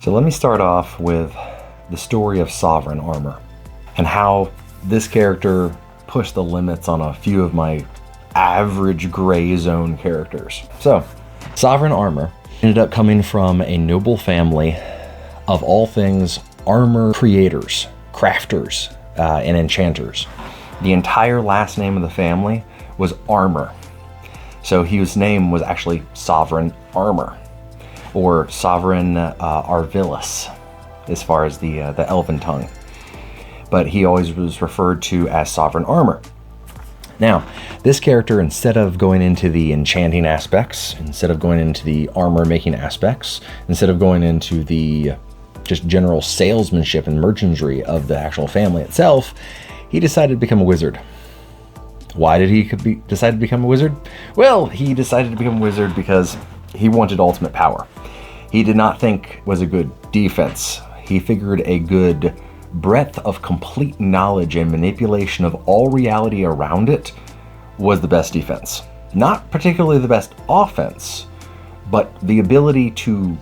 So let me start off with the story of Sovereign Armor and how this character pushed the limits on a few of my average gray zone characters. So, Sovereign Armor ended up coming from a noble family of all things armor creators, crafters, and enchanters. The entire last name of the family was Armor. So his name was actually Sovereign Armor, or Sovereign Arvilis, as far as the elven tongue. But he always was referred to as Sovereign Armor. Now, this character, instead of going into the enchanting aspects, instead of going into the armor making aspects, instead of going into the just general salesmanship and merchantry of the actual family itself, he decided to become a wizard. Why did he decide to become a wizard? Well, he decided to become a wizard because he wanted ultimate power. He did not think it was a good defense. He figured a good breadth of complete knowledge and manipulation of all reality around it was the best defense. Not particularly the best offense, but the ability to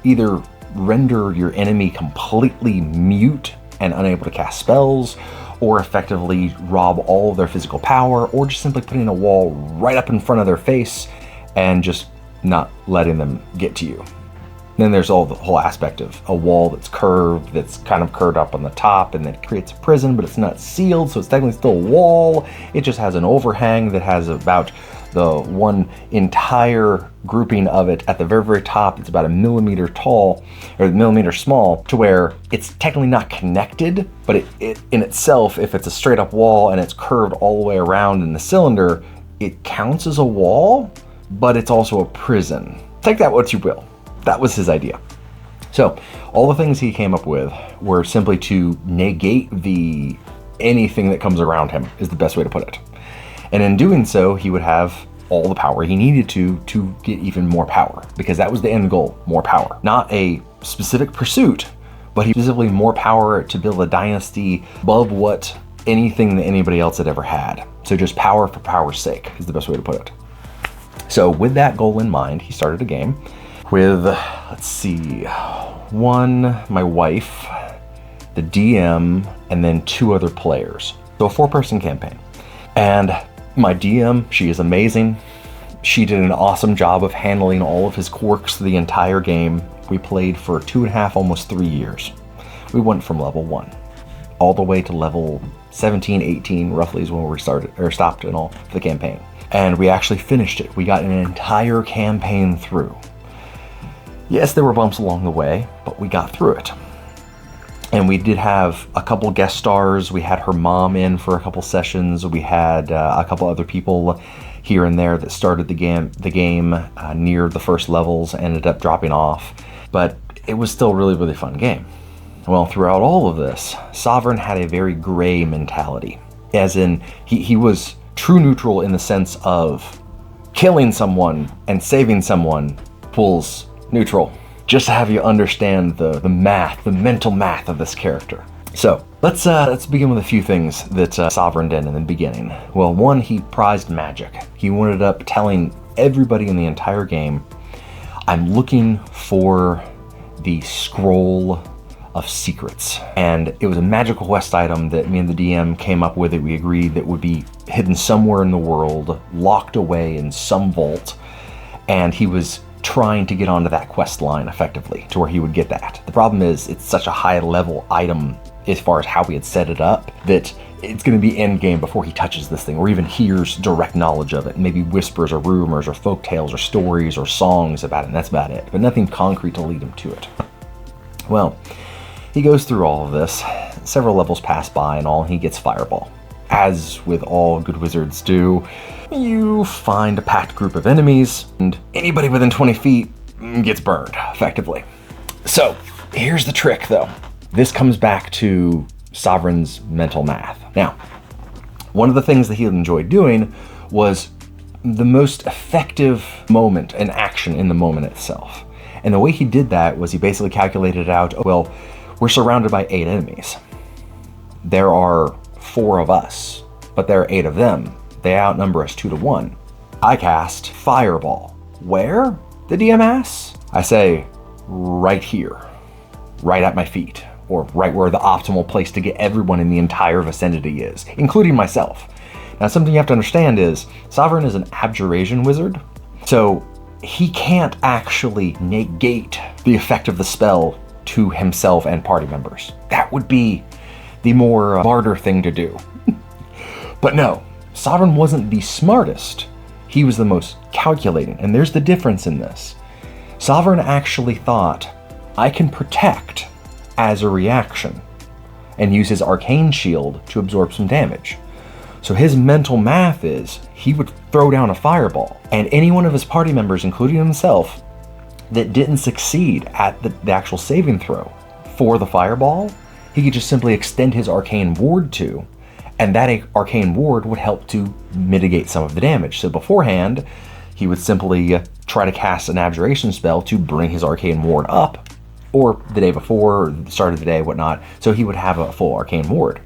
either render your enemy completely mute and unable to cast spells, or effectively rob all of their physical power, or just simply putting a wall right up in front of their face and just not letting them get to you. Then there's all the whole aspect of a wall that's curved, that's kind of curved up on the top, and then it creates a prison, but it's not sealed, so it's technically still a wall. It just has an overhang that has about the one entire grouping of it at the very, very top. It's about a millimeter tall, or a millimeter small, to where it's technically not connected, but it in itself, if it's a straight up wall and it's curved all the way around in the cylinder, it counts as a wall, but it's also a prison. Take that what you will. That was his idea. So all the things he came up with were simply to negate anything that comes around him, is the best way to put it. And in doing so, he would have all the power he needed to get even more power, because that was the end goal, more power. Not a specific pursuit, but he specifically more power to build a dynasty above what anything that anybody else had ever had. So just power for power's sake is the best way to put it. So with that goal in mind, he started a game with, let's see, my wife, the DM, and then 2 other players. So a 4-person campaign. And my DM, she is amazing. She did an awesome job of handling all of his quirks the entire game. We played for 2.5, almost 3 years. We went from level 1 all the way to level 17, 18, roughly is when we started, or stopped and all, for the campaign. And we actually finished it. We got an entire campaign through. Yes, there were bumps along the way, but we got through it. And we did have a couple guest stars. We had her mom in for a couple sessions. We had a couple other people here and there that started the game near the first levels, ended up dropping off. But it was still a really, really fun game. Well, throughout all of this, Sovereign had a very gray mentality. As in, he was true neutral in the sense of killing someone and saving someone pulls neutral. Just to have you understand the math, the mental math of this character. So let's begin with a few things that Sovereign did in the beginning. Well, one, he prized magic. He ended up telling everybody in the entire game, I'm looking for the scroll of secrets. And it was a magical quest item that me and the DM came up with, that we agreed that would be hidden somewhere in the world, locked away in some vault. And he was trying to get onto that quest line effectively to where he would get that. The problem is it's such a high level item as far as how we had set it up that it's going to be end game before he touches this thing or even hears direct knowledge of it. Maybe whispers or rumors or folk tales or stories or songs about it, and that's about it, but nothing concrete to lead him to it. Well, he goes through all of this, several levels pass by and all, and he gets Fireball. As with all good wizards do, you find a packed group of enemies, and anybody within 20 feet gets burned, effectively. So, here's the trick, though. This comes back to Sovereign's mental math. Now, one of the things that he enjoyed doing was the most effective moment and action in the moment itself. And the way he did that was he basically calculated out, well, we're surrounded by 8 enemies. There are 4 of us, but there are 8 of them. They outnumber us 2-1. I cast Fireball. Where? The DM asks. I say, right here. right at my feet, or right where the optimal place to get everyone in the entire vicinity is, including myself. Now, something you have to understand is Sovereign is an abjuration wizard, so he can't actually negate the effect of the spell to himself and party members. That would be the more martyr thing to do. But no, Sovereign wasn't the smartest. He was the most calculating, and there's the difference in this. Sovereign actually thought, I can protect as a reaction, and use his arcane shield to absorb some damage. So his mental math is, he would throw down a fireball, and any one of his party members, including himself, that didn't succeed at the actual saving throw for the fireball, he could just simply extend his arcane ward to, and that arcane ward would help to mitigate some of the damage. So beforehand, he would simply try to cast an abjuration spell to bring his arcane ward up, or the day before, or the start of the day, whatnot, so he would have a full arcane ward.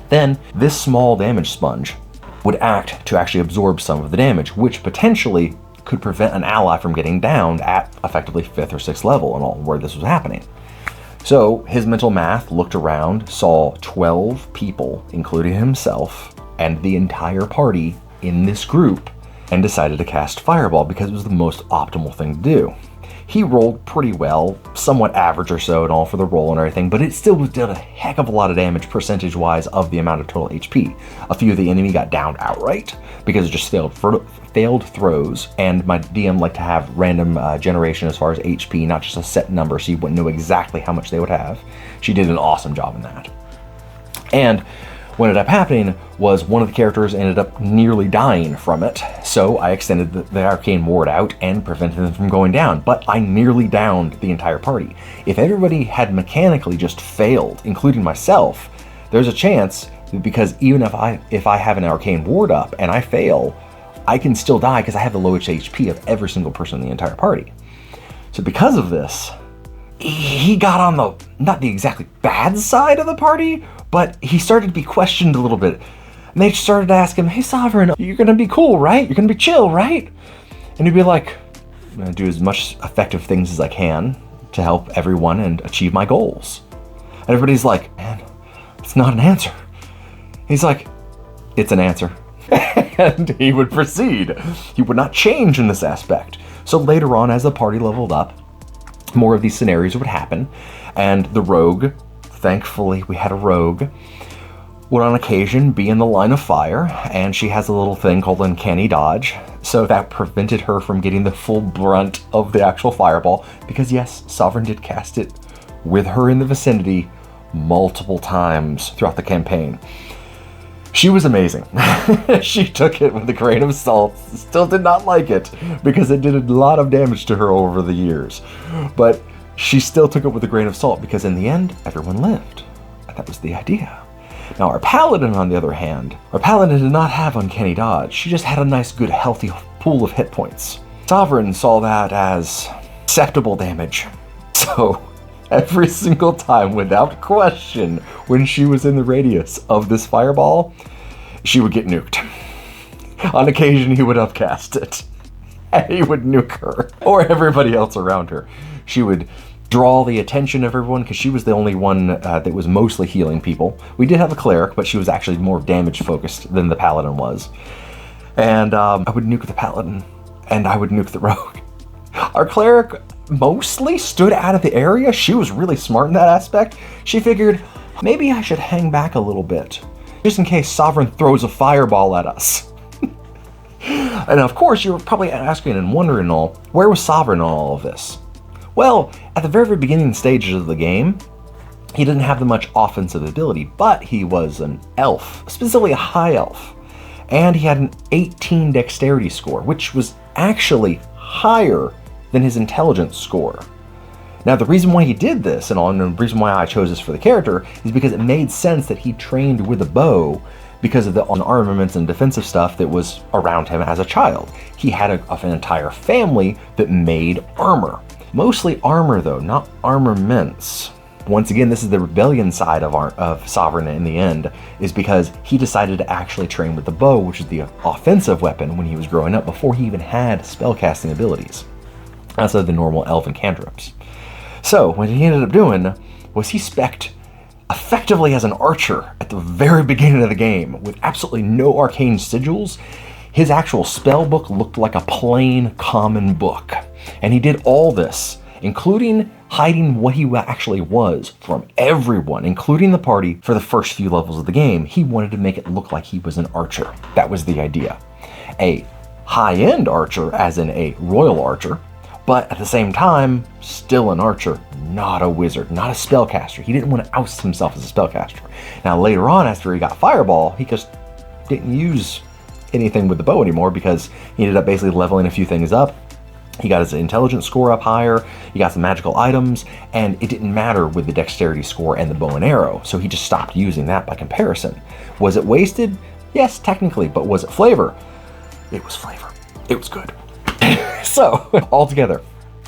Then, this small damage sponge would act to actually absorb some of the damage, which potentially could prevent an ally from getting downed at effectively 5th or 6th level and all where this was happening. So his mental math looked around, saw 12 people, including himself, and the entire party in this group, and decided to cast Fireball because it was the most optimal thing to do. He rolled pretty well, somewhat average or so and all for the roll and everything, but it still did a heck of a lot of damage percentage-wise of the amount of total HP. A few of the enemy got downed outright because it just failed throws, and my DM liked to have random generation as far as HP, not just a set number, so you wouldn't know exactly how much they would have. She did an awesome job in that. And what ended up happening was one of the characters ended up nearly dying from it, so I extended the arcane ward out and prevented them from going down, but I nearly downed the entire party. If everybody had mechanically just failed, including myself, there's a chance, because even if I have an arcane ward up and I fail, I can still die because I have the lowest HP of every single person in the entire party. So because of this, he got on the, not the exactly bad side of the party, but he started to be questioned a little bit. And they started to ask him, hey Sovereign, you're gonna be cool, right? You're gonna be chill, right? And he'd be like, I'm gonna do as much effective things as I can to help everyone and achieve my goals. And everybody's like, man, it's not an answer. He's like, it's an answer. And he would proceed. He would not change in this aspect. So later on, as the party leveled up, more of these scenarios would happen, and the rogue, thankfully we had a rogue, would on occasion be in the line of fire, and she has a little thing called uncanny dodge, so that prevented her from getting the full brunt of the actual fireball, because yes, Sovereign did cast it with her in the vicinity multiple times throughout the campaign. She was amazing. She took it with a grain of salt, still did not like it, because it did a lot of damage to her over the years. But she still took it with a grain of salt, because in the end, everyone lived. And that was the idea. Now our Paladin, on the other hand, our Paladin did not have uncanny dodge. She just had a nice, good, healthy pool of hit points. Sovereign saw that as acceptable damage. So every single time, without question, when she was in the radius of this fireball, she would get nuked. On occasion, he would upcast it, and he would nuke her, or everybody else around her. She would draw the attention of everyone, because she was the only one that was mostly healing people. We did have a cleric, but she was actually more damage-focused than the Paladin was. And I would nuke the Paladin, and I would nuke the rogue. Our cleric mostly stood out of the area. She was really smart in that aspect. She figured, maybe I should hang back a little bit, just in case Sovereign throws a fireball at us. And of course, you were probably asking and wondering all, where was Sovereign in all of this? Well, at the very beginning stages of the game, he didn't have that much offensive ability, but he was an elf, specifically a high elf. And he had an 18 dexterity score, which was actually higher than his intelligence score. Now, the reason why he did this, and the reason why I chose this for the character, is because it made sense that he trained with a bow because of the armaments and defensive stuff that was around him as a child. He had an entire family that made armor. Mostly armor, though, not armaments. Once again, this is the rebellion side of Sovereign in the end, is because he decided to actually train with the bow, which is the offensive weapon, when he was growing up, before he even had spellcasting abilities outside the normal elven cantrips. So what he ended up doing was he spec'd effectively as an archer at the very beginning of the game with absolutely no arcane sigils. His actual spell book looked like a plain common book. And he did all this, including hiding what he actually was from everyone, including the party, for the first few levels of the game. He wanted to make it look like he was an archer. That was the idea. A high-end archer, as in a royal archer, but at the same time, still an archer, not a wizard, not a spellcaster. He didn't want to oust himself as a spellcaster. Now later on, after he got Fireball, he just didn't use anything with the bow anymore because he ended up basically leveling a few things up. He got his intelligence score up higher, he got some magical items, and it didn't matter with the dexterity score and the bow and arrow, so he just stopped using that by comparison. Was it wasted? Yes, technically, but was it flavor? It was flavor. It was good. So, altogether,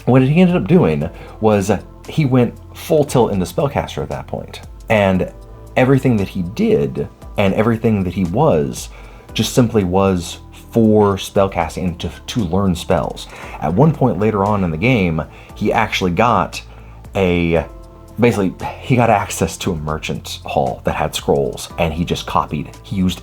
what he ended up doing was he went full tilt into spellcaster at that point, and everything that he did and everything that he was just simply was for spellcasting and to learn spells. At one point later on in the game, he actually got he got access to a merchant hall that had scrolls, and he just copied. He used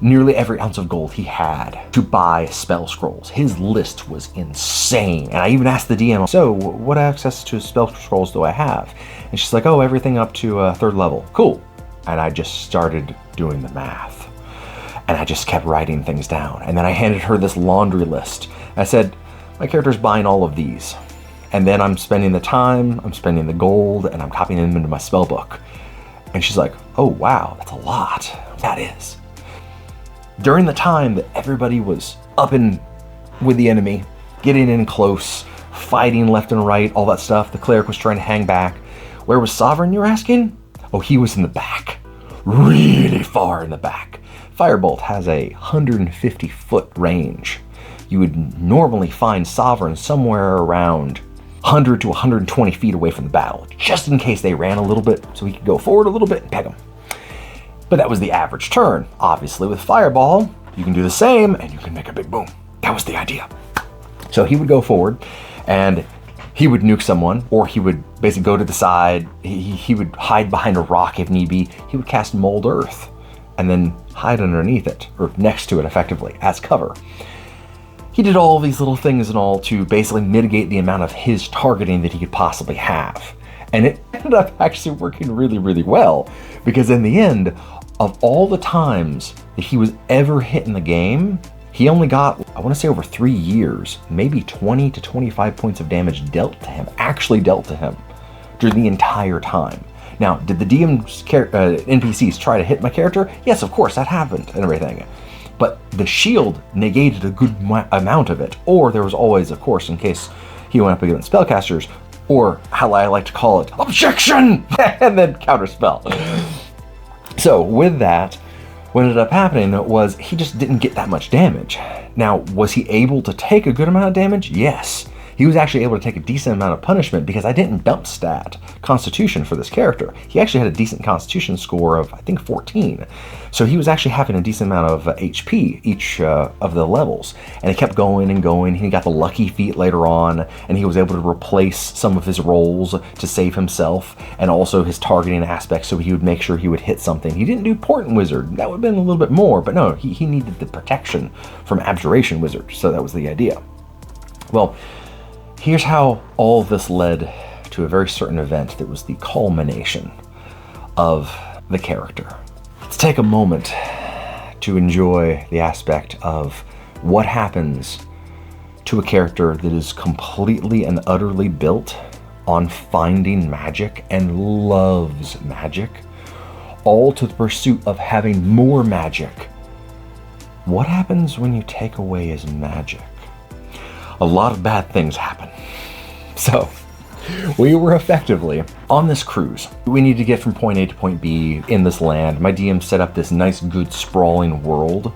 nearly every ounce of gold he had to buy spell scrolls. His list was insane. And I even asked the DM, so what access to spell scrolls do I have? And she's like, oh, everything up to 3rd level. Cool. And I just started doing the math. And I just kept writing things down. And then I handed her this laundry list. I said, my character's buying all of these. And then I'm spending the time, I'm spending the gold, and I'm copying them into my spell book. And she's like, oh wow, that's a lot. That is. During the time that everybody was up in with the enemy, getting in close, fighting left and right, all that stuff, the cleric was trying to hang back. Where was Sovereign, you're asking? Oh, he was in the back. Really far in the back. Firebolt has a 150-foot range. You would normally find Sovereign somewhere around 100 to 120 feet away from the battle, just in case they ran a little bit, so he could go forward a little bit and peg them. But that was the average turn. Obviously, with Fireball, you can do the same, and you can make a big boom. That was the idea. So he would go forward, and he would nuke someone, or he would basically go to the side. He would hide behind a rock if need be. He would cast Mold Earth, and then hide underneath it, or next to it effectively, as cover. He did all these little things and all to basically mitigate the amount of his targeting that he could possibly have. And it ended up actually working really, really well, because in the end, of all the times that he was ever hit in the game, he only got, I want to say over 3 years, maybe 20 to 25 points of damage actually dealt to him during the entire time. Now, did the DM's NPCs try to hit my character? Yes, of course, that happened and everything. But the shield negated a good amount of it. Or there was always, of course, in case he went up against spellcasters, or how I like to call it, objection! And then counterspell. So with that, what ended up happening was he just didn't get that much damage. Now, was he able to take a good amount of damage? Yes. He was actually able to take a decent amount of punishment because I didn't dump stat Constitution for this character. He actually had a decent Constitution score of, I think, 14. So he was actually having a decent amount of HP each of the levels. And it kept going and going. He got the lucky feat later on, and he was able to replace some of his rolls to save himself, and also his targeting aspect, so he would make sure he would hit something. He didn't do Portent Wizard. That would have been a little bit more, but no, he needed the protection from Abjuration Wizard, so that was the idea. Well, here's how all of this led to a very certain event that was the culmination of the character. Let's take a moment to enjoy the aspect of what happens to a character that is completely and utterly built on finding magic and loves magic, all to the pursuit of having more magic. What happens when you take away his magic? A lot of bad things happen. So, we were effectively on this cruise. We needed to get from point A to point B in this land. My DM set up this nice, good, sprawling world,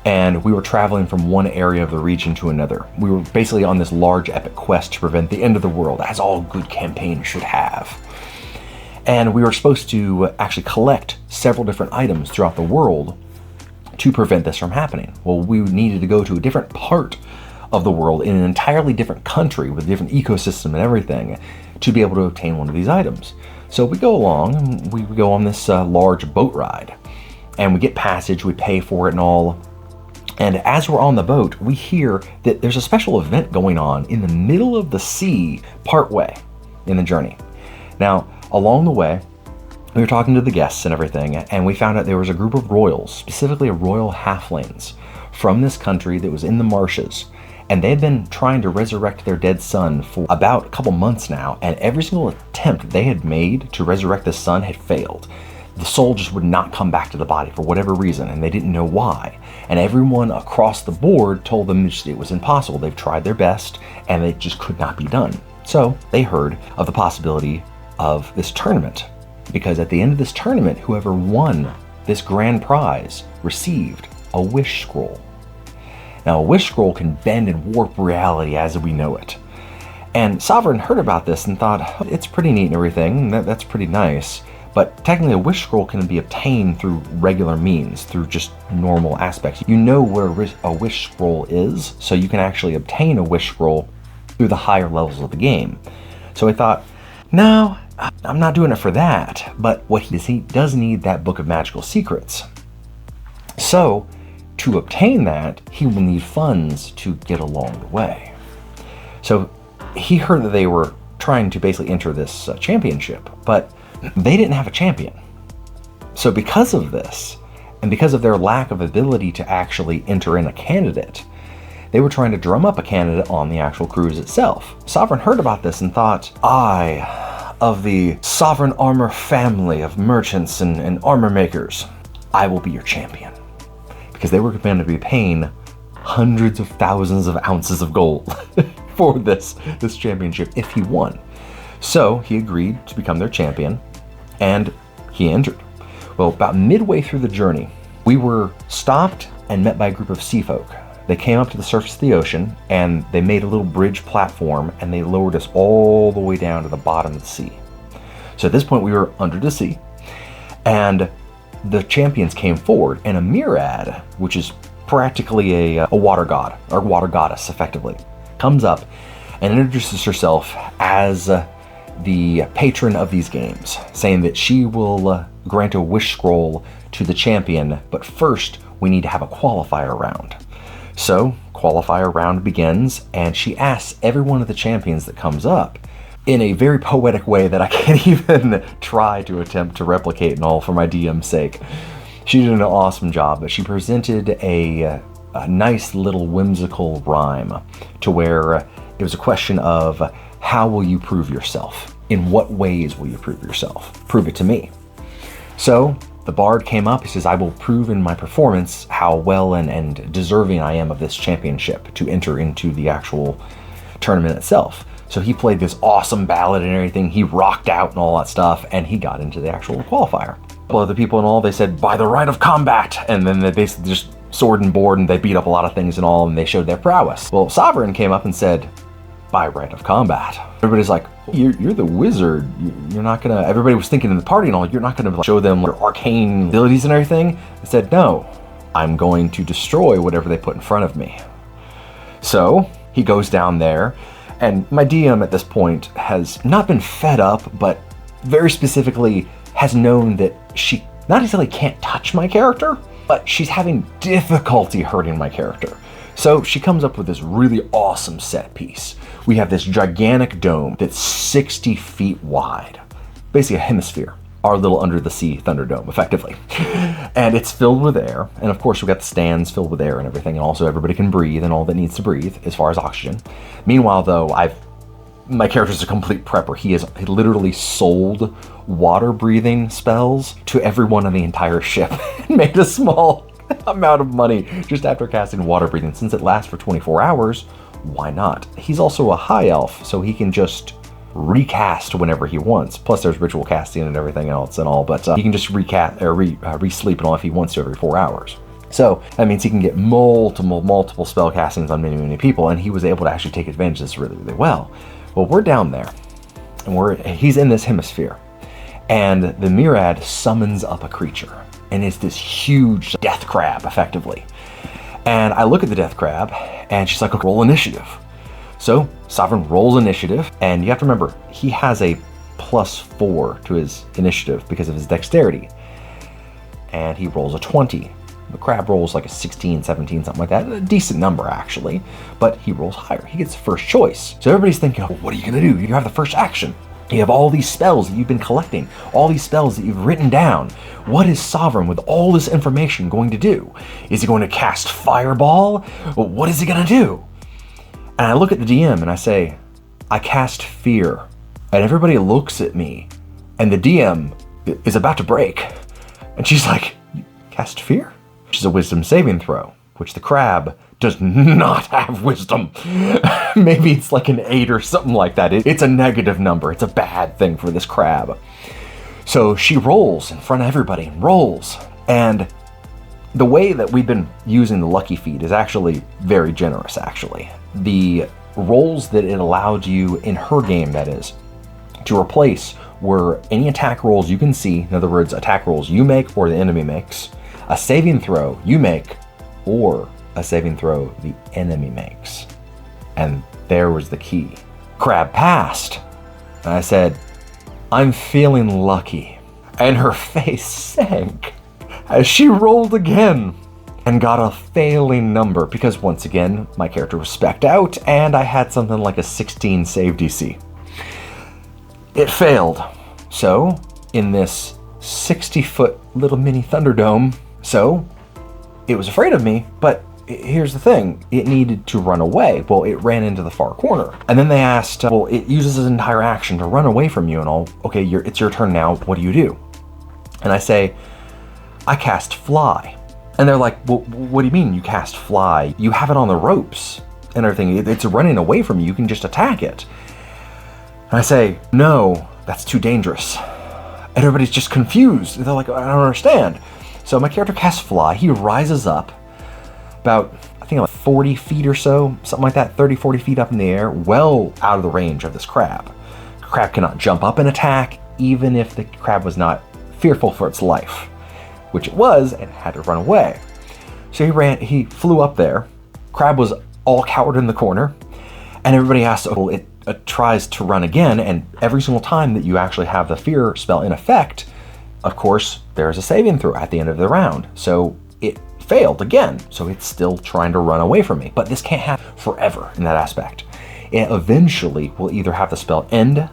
and we were traveling from one area of the region to another. We were basically on this large, epic quest to prevent the end of the world, as all good campaigns should have. And we were supposed to actually collect several different items throughout the world to prevent this from happening. Well, we needed to go to a different part of the world in an entirely different country with a different ecosystem and everything to be able to obtain one of these items. So we go along and we go on this large boat ride, and we get passage, we pay for it and all. And as we're on the boat, we hear that there's a special event going on in the middle of the sea, partway in the journey. Now, along the way, we were talking to the guests and everything, and we found out there was a group of royals, specifically a royal halflings from this country that was in the marshes. And they'd been trying to resurrect their dead son for about a couple months now, and every single attempt they had made to resurrect the son had failed. The soul just would not come back to the body for whatever reason, and they didn't know why. And everyone across the board told them it was impossible. They've tried their best, and it just could not be done. So they heard of the possibility of this tournament, because at the end of this tournament, whoever won this grand prize received a wish scroll. Now, a wish scroll can bend and warp reality as we know it. And Sovereign heard about this and thought, oh, it's pretty neat and everything, that's pretty nice, but technically a wish scroll can be obtained through regular means, through just normal aspects. You know where a wish scroll is, so you can actually obtain a wish scroll through the higher levels of the game. So I thought, no, I'm not doing it for that, but what he does need that Book of Magical Secrets. So, to obtain that, he will need funds to get along the way. So he heard that they were trying to basically enter this championship, but they didn't have a champion. So because of this, and because of their lack of ability to actually enter in a candidate, they were trying to drum up a candidate on the actual cruise itself. Sovereign heard about this and thought, I, of the Sovereign Armor family of merchants and armor makers, I will be your champion. Because they were going to be paying hundreds of thousands of ounces of gold for this championship if he won. So he agreed to become their champion, and he entered. Well, about midway through the journey, we were stopped and met by a group of sea folk. They came up to the surface of the ocean, and they made a little bridge platform, and they lowered us all the way down to the bottom of the sea. So at this point, we were under the sea, and the champions came forward, and a Murad, which is practically a water god, or water goddess effectively, comes up and introduces herself as the patron of these games, saying that she will grant a wish scroll to the champion, but first we need to have a qualifier round. So qualifier round begins, and she asks every one of the champions that comes up in a very poetic way that I can't even try to attempt to replicate and all for my DM's sake. She did an awesome job, but she presented a nice little whimsical rhyme to where it was a question of, how will you prove yourself? In what ways will you prove yourself? Prove it to me. So the bard came up, he says, I will prove in my performance how well and deserving I am of this championship to enter into the actual tournament itself. So he played this awesome ballad and everything. He rocked out and all that stuff, and he got into the actual qualifier. Well, other people and all, they said, by the right of combat. And then they basically just sword and board, and they beat up a lot of things and all, and they showed their prowess. Well, Sovereign came up and said, by right of combat. Everybody's like, you're the wizard. You're not gonna, everybody was thinking in the party and all, you're not gonna show them your arcane abilities and everything. I said, no, I'm going to destroy whatever they put in front of me. So he goes down there, and my DM at this point has not been fed up, but very specifically has known that she not exactly can't touch my character, but she's having difficulty hurting my character. So she comes up with this really awesome set piece. We have this gigantic dome that's 60 feet wide, basically a hemisphere, our little under the sea Thunderdome, effectively. And it's filled with air. And of course, we got the stands filled with air and everything. And also everybody can breathe and all that needs to breathe as far as oxygen. Meanwhile, though, my character's a complete prepper. He literally sold water breathing spells to everyone on the entire ship and made a small amount of money just after casting water breathing. Since it lasts for 24 hours, why not? He's also a high elf, so he can just recast whenever he wants. Plus there's ritual casting and everything else and all, but he can just recast or re-sleep and all if he wants to every 4 hours. So that means he can get multiple spell castings on many people, and he was able to actually take advantage of this really well. Well, we're down there, and he's in this hemisphere, and the Murad summons up a creature, and it's this huge death crab, effectively. And I look at the death crab, and she's like, roll initiative. So Sovereign rolls initiative, and you have to remember, he has a +4 to his initiative because of his dexterity. And he rolls a 20. The crab rolls like a 16, 17, something like that. A decent number, actually. But he rolls higher. He gets first choice. So everybody's thinking, oh, what are you going to do? You have the first action. You have all these spells that you've been collecting, all these spells that you've written down. What is Sovereign with all this information going to do? Is he going to cast Fireball? What is he going to do? And I look at the DM and I say, I cast Fear. And everybody looks at me, and the DM is about to break. And she's like, you cast Fear? Which is a wisdom saving throw, which the crab does not have wisdom. Maybe it's like an 8 or something like that. It's a negative number. It's a bad thing for this crab. So she rolls in front of everybody and rolls. And the way that we've been using the lucky feat is actually very generous, actually. The rolls that it allowed you, in her game that is, to replace were any attack rolls you can see, in other words, attack rolls you make or the enemy makes, a saving throw you make, or a saving throw the enemy makes. And there was the key. Crab passed. And I said, I'm feeling lucky. And her face sank as she rolled again and got a failing number because, once again, my character was spec'd out and I had something like a 16 save DC. It failed. So, in this 60-foot little mini Thunderdome, so it was afraid of me, but here's the thing, it needed to run away. Well, it ran into the far corner. And then they asked, well, it uses its entire action to run away from you and all. Okay, it's your turn now, what do you do? And I say, I cast Fly. And they're like, well, what do you mean you cast Fly? You have it on the ropes and everything. It's running away from you, you can just attack it. And I say, no, that's too dangerous. And everybody's just confused. They're like, I don't understand. So my character casts Fly. He rises up about, I think, like 40 feet or so, something like that, 30, 40 feet up in the air, well out of the range of this crab. The crab cannot jump up and attack, even if the crab was not fearful for its life, which it was, and had to run away. So he flew up there. Crab was all cowered in the corner, and everybody asked, oh, it tries to run again, and every single time that you actually have the fear spell in effect, of course, there's a saving throw at the end of the round. So it failed again, so it's still trying to run away from me. But this can't happen forever in that aspect. It eventually will either have the spell end,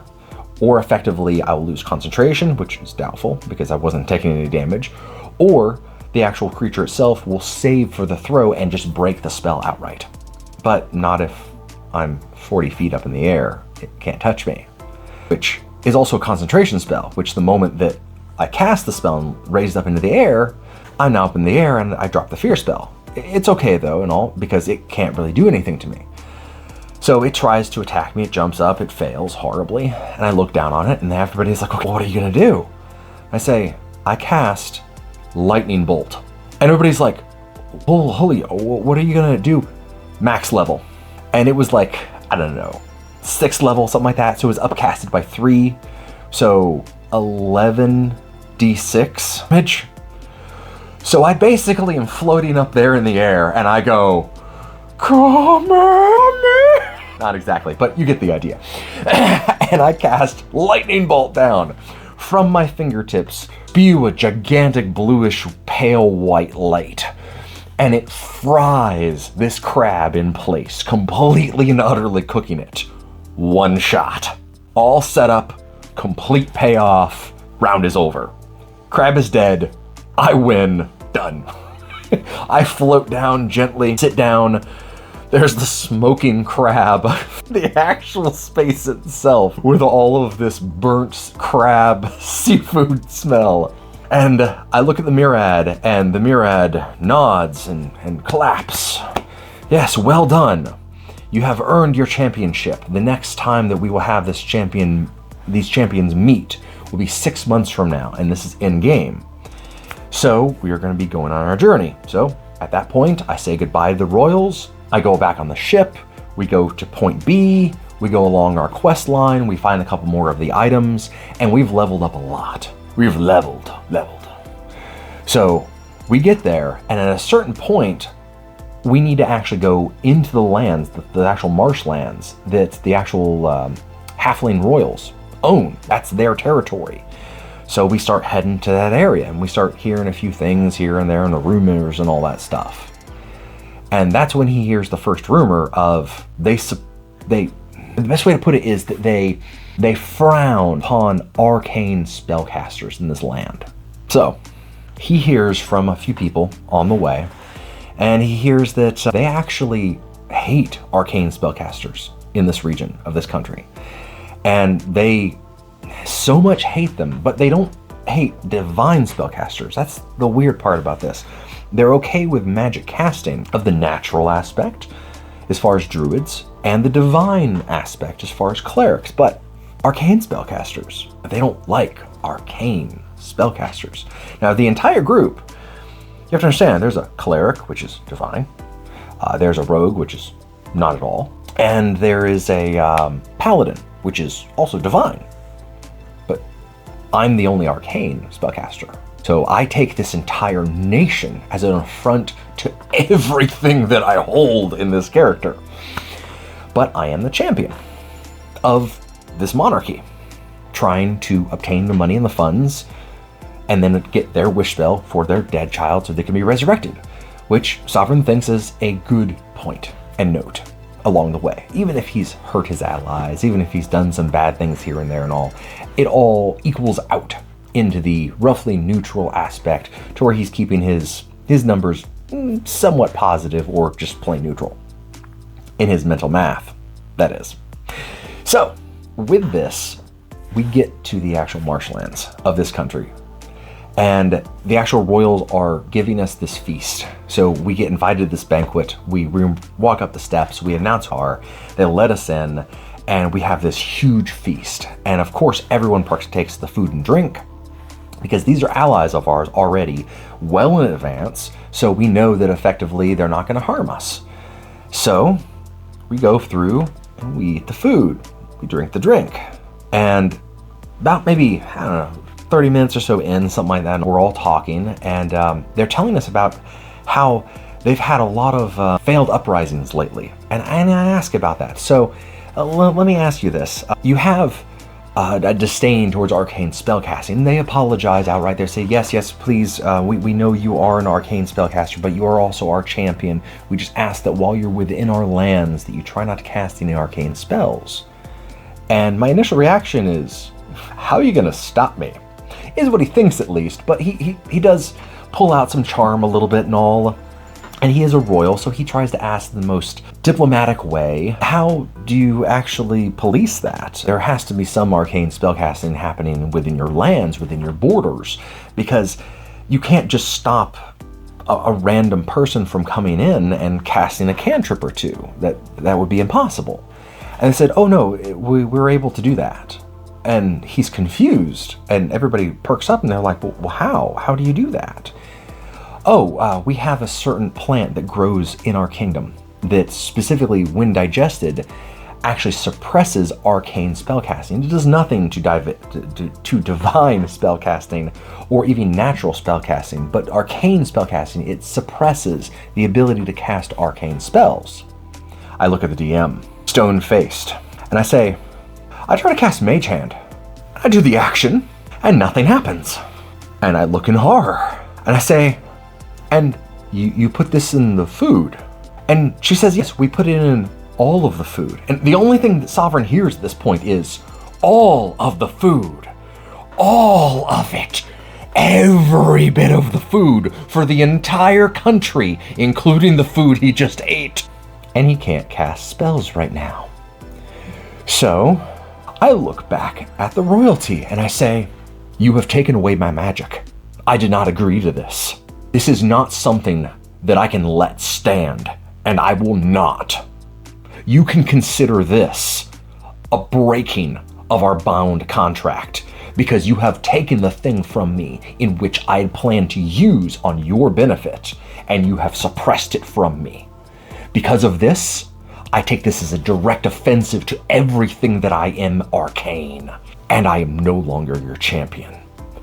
or effectively I will lose concentration, which is doubtful because I wasn't taking any damage, or the actual creature itself will save for the throw and just break the spell outright. But not if I'm 40 feet up in the air. It can't touch me. Which is also a concentration spell, which the moment that I cast the spell and raised up into the air, I'm now up in the air and I drop the fear spell. It's okay though and all, because it can't really do anything to me. So it tries to attack me, it jumps up, it fails horribly, and I look down on it and everybody's like, okay, what are you gonna do? I say, I cast Lightning Bolt. And everybody's like, oh, holy, what are you gonna do? Max level. And it was like, I don't know, 6th level, something like that. So it was upcasted by 3. So 11d6 damage. So I basically am floating up there in the air and I go, come at me. Not exactly, but you get the idea. And I cast Lightning Bolt down. From my fingertips, spew a gigantic bluish pale white light. And it fries this crab in place, completely and utterly cooking it. One shot. All set up, complete payoff, round is over. Crab is dead, I win, done. I float down gently, sit down. There's the smoking crab, the actual space itself, with all of this burnt crab seafood smell. And I look at the Murad, and the Murad nods and claps. Yes, well done. You have earned your championship. The next time that we will have these champions meet will be 6 months from now, and this is in-game. So we are going to be going on our journey. So at that point, I say goodbye to the Royals. I go back on the ship. We go to point B. We go along our quest line. We find a couple more of the items, and we've leveled up a lot. We've leveled. So we get there, and at a certain point, we need to actually go into the lands, the actual marshlands that the actual halfling royals own. That's their territory. So we start heading to that area, and we start hearing a few things here and there, and the rumors and all that stuff. And that's when he hears the first rumor of the best way to put it is that they frown upon arcane spellcasters in this land. So he hears from a few people on the way, and he hears that they actually hate arcane spellcasters in this region of this country. And they so much hate them, but they don't hate divine spellcasters. That's the weird part about this. They're okay with magic casting of the natural aspect as far as druids, and the divine aspect as far as clerics, but arcane spellcasters, they don't like arcane spellcasters. Now, the entire group, you have to understand, there's a cleric, which is divine, there's a rogue, which is not at all, and there is a paladin, which is also divine. But I'm the only arcane spellcaster. So I take this entire nation as an affront to everything that I hold in this character. But I am the champion of this monarchy, trying to obtain the money and the funds, and then get their wish spell for their dead child so they can be resurrected, which Sovereign thinks is a good point and note along the way. Even if he's hurt his allies, even if he's done some bad things here and there and all, it all equals out into the roughly neutral aspect to where he's keeping his numbers somewhat positive or just plain neutral in his mental math, that is. So with this, we get to the actual marshlands of this country, and the actual royals are giving us this feast. So we get invited to this banquet, we walk up the steps, we announce they let us in, and we have this huge feast. And of course, everyone partakes the food and drink, because these are allies of ours already well in advance, so we know that effectively they're not going to harm us. So we go through and we eat the food, we drink the drink, and about maybe, I don't know, 30 minutes or so in, something like that, and we're all talking, and they're telling us about how they've had a lot of failed uprisings lately, and I ask about that. So let me ask you this. You have a disdain towards arcane spellcasting. They apologize outright. They say, yes, please, we know you are an arcane spellcaster, but you are also our champion. We just ask that while you're within our lands that you try not to cast any arcane spells. And my initial reaction is, how are you going to stop me? Is what he thinks, at least, but he does pull out some charm a little bit and all. And he is a royal, so he tries to ask the most diplomatic way, how do you actually police that? There has to be some arcane spellcasting happening within your lands, within your borders, because you can't just stop a random person from coming in and casting a cantrip or two. That would be impossible. And they said, oh no, we're able to do that. And he's confused, and everybody perks up and they're like, well, how? How do you do that? We have a certain plant that grows in our kingdom that specifically, when digested, actually suppresses arcane spellcasting. It does nothing to divine spellcasting or even natural spellcasting, but arcane spellcasting, it suppresses the ability to cast arcane spells. I look at the DM, stone-faced, and I say, I try to cast Mage Hand. I do the action, and nothing happens. And I look in horror, and I say, and you put this in the food? And she says, yes, we put it in all of the food. And the only thing that Sovereign hears at this point is, all of the food. All of it. Every bit of the food for the entire country, including the food he just ate. And he can't cast spells right now. So I look back at the royalty and I say, you have taken away my magic. I did not agree to this. This is not something that I can let stand, and I will not. You can consider this a breaking of our bound contract, because you have taken the thing from me in which I had planned to use on your benefit, and you have suppressed it from me. Because of this, I take this as a direct offensive to everything that I am arcane, and I am no longer your champion.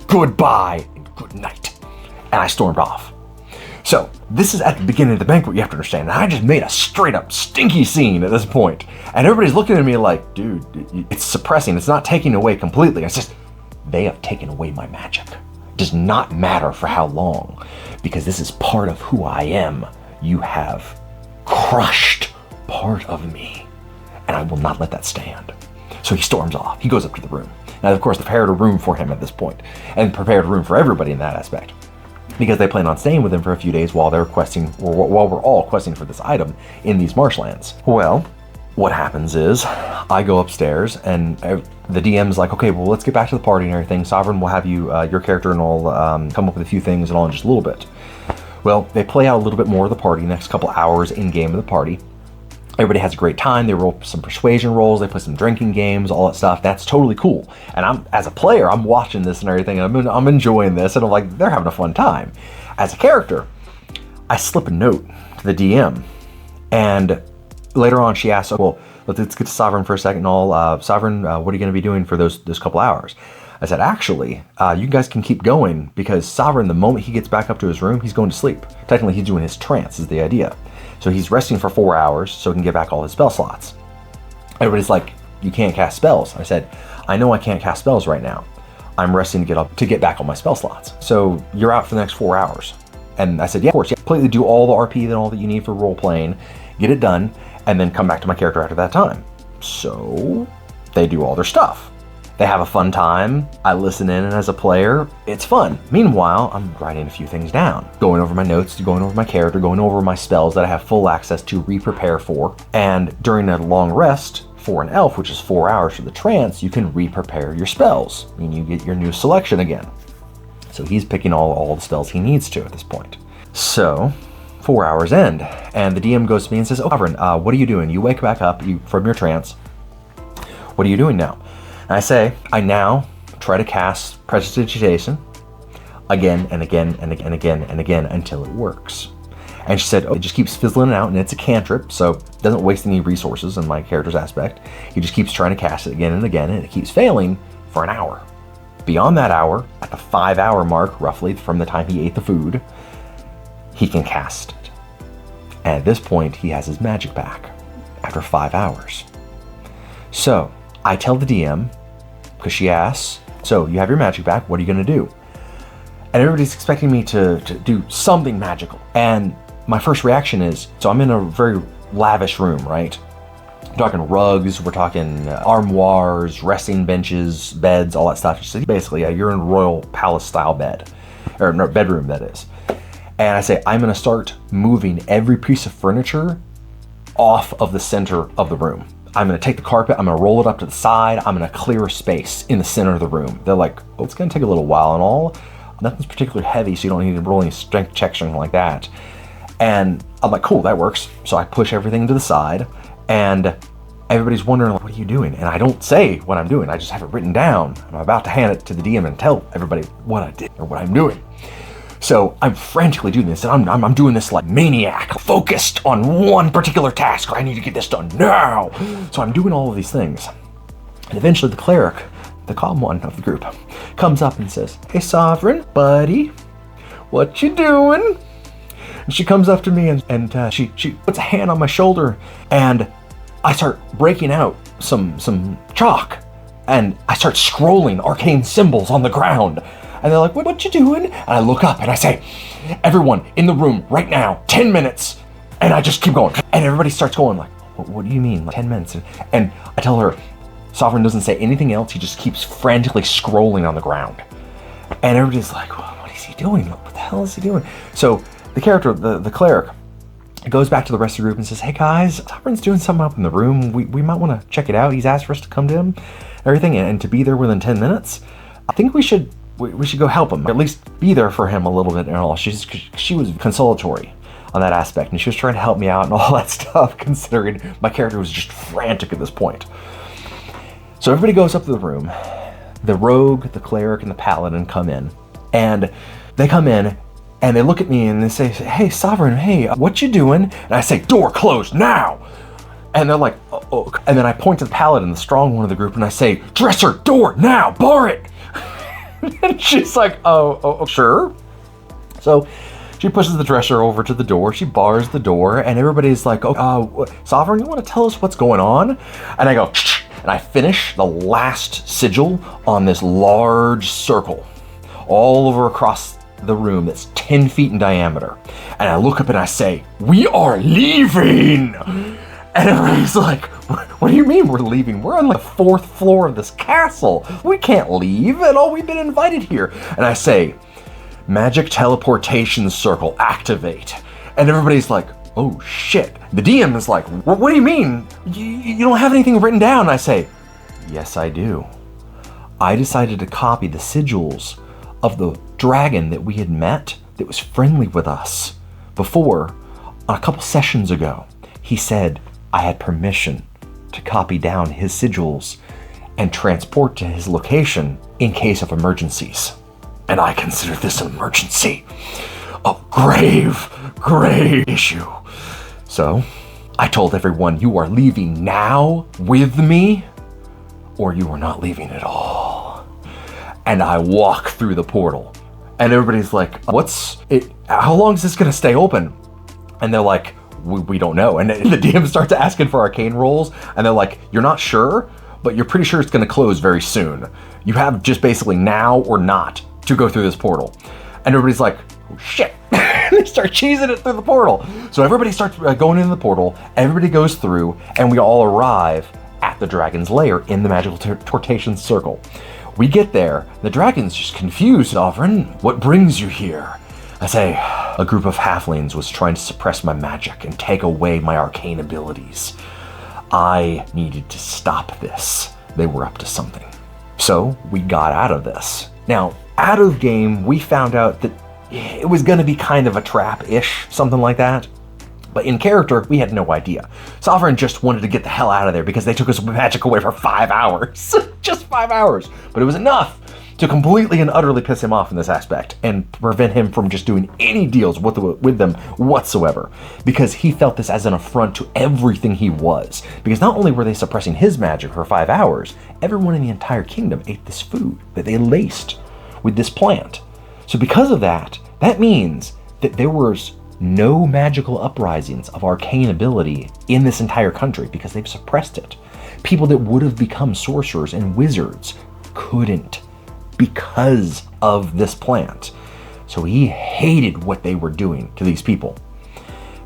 Goodbye and good night. And I stormed off. So this is at the beginning of the banquet, you have to understand. And I just made a straight up stinky scene at this point. And everybody's looking at me like, dude, it's suppressing. It's not taking away completely. It's just, they have taken away my magic. It does not matter for how long, because this is part of who I am. You have crushed part of me, and I will not let that stand. So he storms off. He goes up to the room. Now, of course, they prepared a room for him at this point, and prepared a room for everybody in that aspect, because they plan on staying with him for a few days while they're questing, or while we're all questing for this item in these marshlands. Well, what happens is I go upstairs, and the DM's like, okay, well, let's get back to the party and everything. Sovereign will have you, your character and all, come up with a few things and all in just a little bit. Well, they play out a little bit more of the party, next couple hours in game of the party. Everybody has a great time. They roll some persuasion rolls. They play some drinking games, all that stuff. That's totally cool. And as a player, I'm watching this and everything, and I'm enjoying this, and I'm like, they're having a fun time. As a character, I slip a note to the DM, and later on she asks, well, let's get to Sovereign for a second and all. Sovereign, what are you going to be doing for those couple hours? I said, actually, you guys can keep going, because Sovereign, the moment he gets back up to his room, he's going to sleep. Technically, he's doing his trance is the idea. So he's resting for 4 hours so he can get back all his spell slots. Everybody's like, you can't cast spells. I said, I know I can't cast spells right now. I'm resting to get back all my spell slots. So you're out for the next 4 hours. And I said, yeah, of course, yeah, completely do all the RP and all that you need for role playing, get it done, and then come back to my character after that time. So they do all their stuff. They have a fun time. I listen in, and as a player, it's fun. Meanwhile, I'm writing a few things down, going over my notes, going over my character, going over my spells that I have full access to re-prepare for. And during a long rest for an elf, which is 4 hours for the trance, you can re-prepare your spells, and you get your new selection again. So he's picking all the spells he needs to at this point. So 4 hours end, and the DM goes to me and says, oh, Sovereign, what are you doing? You wake back up from your trance. What are you doing now? And I say, I now try to cast Prestidigitation again and again and again and again and again until it works. And she said, oh, it just keeps fizzling out, and it's a cantrip, so it doesn't waste any resources in my character's aspect. He just keeps trying to cast it again and again, and it keeps failing for an hour. Beyond that hour, at the 5 hour mark, roughly from the time he ate the food, he can cast it. And at this point, he has his magic back after 5 hours. So I tell the DM, because she asks, so you have your magic back, what are you going to do? And everybody's expecting me to do something magical. And my first reaction is, so I'm in a very lavish room, right? We're talking rugs, we're talking armoires, resting benches, beds, all that stuff. So basically, you're in a royal palace style bed, or no, bedroom that is. And I say, I'm going to start moving every piece of furniture off of the center of the room. I'm going to take the carpet, I'm going to roll it up to the side, I'm going to clear a space in the center of the room. They're like, oh, it's going to take a little while and all. Nothing's particularly heavy, so you don't need to roll any strength checks or anything like that. And I'm like, cool, that works. So I push everything to the side, and everybody's wondering, like, what are you doing? And I don't say what I'm doing, I just have it written down. I'm about to hand it to the DM and tell everybody what I did or what I'm doing. So I'm frantically doing this, and I'm doing this like maniac, focused on one particular task. I need to get this done now. So I'm doing all of these things. And eventually the cleric, the calm one of the group, comes up and says, hey, Sovereign, buddy, what you doing? And she comes up to me, and she puts a hand on my shoulder, and I start breaking out some chalk, and I start scrolling arcane symbols on the ground. And they're like, what you doing? And I look up and I say, everyone in the room right now, 10 minutes. And I just keep going. And everybody starts going like, what do you mean, like 10 minutes? And I tell her, Sovereign doesn't say anything else. He just keeps frantically scrolling on the ground. And everybody's like, well, what is he doing? What the hell is he doing? So the character, the cleric, goes back to the rest of the group and says, hey guys, Sovereign's doing something up in the room. We might want to check it out. He's asked for us to come to him, everything, and to be there within 10 minutes. I think we should go help him, or at least be there for him a little bit and all. She was consolatory on that aspect, and she was trying to help me out and all that stuff, considering my character was just frantic at this point. So everybody goes up to the room. The rogue, the cleric, and the paladin come in, and they come in and they look at me and they say, hey, Sovereign, hey, what you doing? And I say, door closed now. And they're like, oh. And then I point to the paladin, the strong one of the group, and I say, dresser, door now, bar it. And she's like, oh, sure. So She pushes the dresser over to the door, she bars the door, and everybody's like, oh, Sovereign, you want to tell us what's going on? And I go, and I finish the last sigil on this large circle all over across the room that's 10 feet in diameter. And I look up and I say, we are leaving! And everybody's like, what do you mean we're leaving? We're on the 4th floor of this castle. We can't leave at all. We've been invited here. And I say, magic teleportation circle, activate. And everybody's like, oh shit. The DM is like, what do you mean? You don't have anything written down. And I say, yes, I do. I decided to copy the sigils of the dragon that we had met that was friendly with us before, a couple sessions ago. He said I had permission to copy down his sigils and transport to his location in case of emergencies. And I consider this an emergency, a grave issue. So I told everyone, you are leaving now with me, or you are not leaving at all. And I walk through the portal, and everybody's like, how long is this gonna stay open? And they're like, we don't know. And the DM starts asking for arcane rolls, and they're like, you're not sure, but you're pretty sure it's gonna close very soon. You have just basically now or not to go through this portal. And everybody's like, oh shit. They start cheesing it through the portal. So everybody starts going into the portal, everybody goes through, and we all arrive at the dragon's lair in the magical tortation circle. We get there, the dragon's just confused. Sovereign, what brings you here? I say, a group of halflings was trying to suppress my magic and take away my arcane abilities. I needed to stop this. They were up to something. So we got out of this. Now, out of game, we found out that it was gonna be kind of a trap-ish, something like that. But in character, we had no idea. Sovereign just wanted to get the hell out of there because they took us magic away for 5 hours. Just 5 hours. But it was enough to completely and utterly piss him off in this aspect and prevent him from just doing any deals with them whatsoever. Because he felt this as an affront to everything he was. Because not only were they suppressing his magic for 5 hours, everyone in the entire kingdom ate this food that they laced with this plant. So because of that, that means that there was no magical uprisings of arcane ability in this entire country because they've suppressed it. People that would have become sorcerers and wizards couldn't because of this plant. So he hated what they were doing to these people.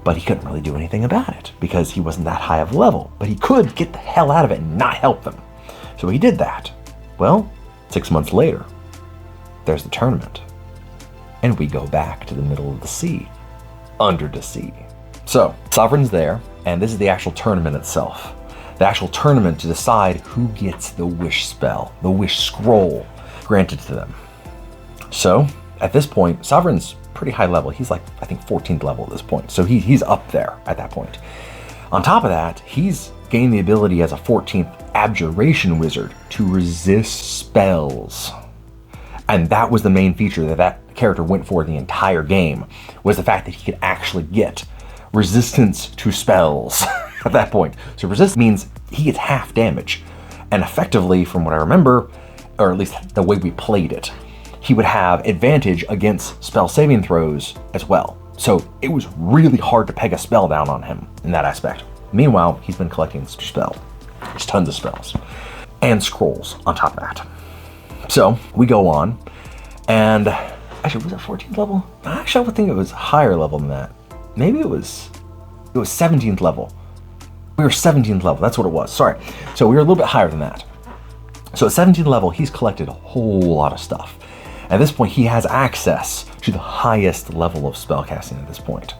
But he couldn't really do anything about it because he wasn't that high of level. But he could get the hell out of it and not help them. So he did that. Well, 6 months later, there's the tournament. And we go back to the middle of the sea. Under the sea. So, Sovereign's there, and this is the actual tournament itself. The actual tournament to decide who gets the wish spell, the wish scroll granted to them. So, at this point, Sovereign's pretty high level. He's like, I think 14th level at this point. So he's up there at that point. On top of that, he's gained the ability as a 14th abjuration wizard to resist spells. And that was the main feature that character went for the entire game, was the fact that he could actually get resistance to spells at that point. So resist means he gets half damage. And effectively, from what I remember, or at least the way we played it, he would have advantage against spell saving throws as well. So it was really hard to peg a spell down on him in that aspect. Meanwhile, he's been collecting spells. There's tons of spells. And scrolls on top of that. So we go on, and actually, was it 14th level? Actually, I would think it was higher level than that. Maybe it was 17th level. We were 17th level, that's what it was, sorry. So we were a little bit higher than that. So at 17th level, he's collected a whole lot of stuff. At this point, he has access to the highest level of spellcasting at this point.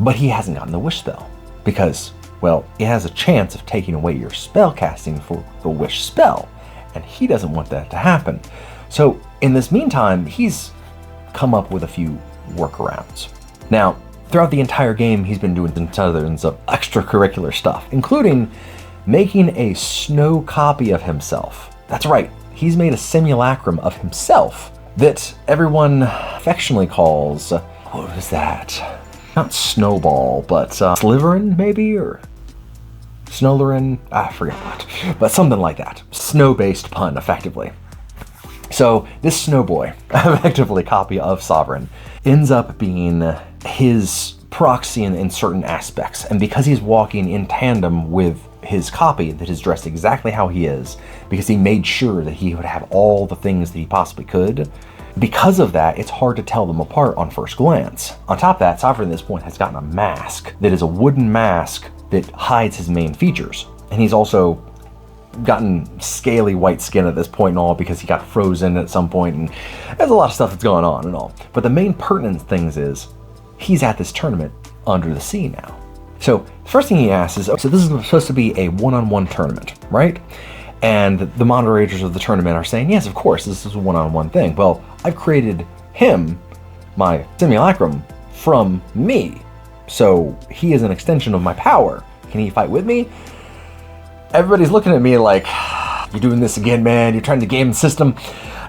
But he hasn't gotten the wish spell, because, well, it has a chance of taking away your spellcasting for the wish spell. And he doesn't want that to happen. So in this meantime, he's come up with a few workarounds. Now, throughout the entire game, he's been doing tons of extracurricular stuff, including making a snow copy of himself. That's right, he's made a simulacrum of himself that everyone affectionately calls, what was that? Not Snowball, but Sliverin maybe, or Snowlerin, I forget what, but something like that. Snow-based pun, effectively. So this Snowboy, effectively copy of Sovereign, ends up being his proxy in certain aspects. And because he's walking in tandem with his copy that is dressed exactly how he is, because he made sure that he would have all the things that he possibly could, because of that, it's hard to tell them apart on first glance. On top of that, Sovereign at this point has gotten a mask that is a wooden mask that hides his main features. And he's also gotten scaly white skin at this point and all, because he got frozen at some point, and there's a lot of stuff that's going on and all. But the main pertinent things is he's at this tournament under the sea now. So the first thing he asks is, so this is supposed to be a one-on-one tournament, right? And the moderators of the tournament are saying, yes, of course, this is a one-on-one thing. Well, I've created him, my simulacrum, from me. So he is an extension of my power. Can he fight with me? Everybody's looking at me like, you're doing this again, man. You're trying to game the system.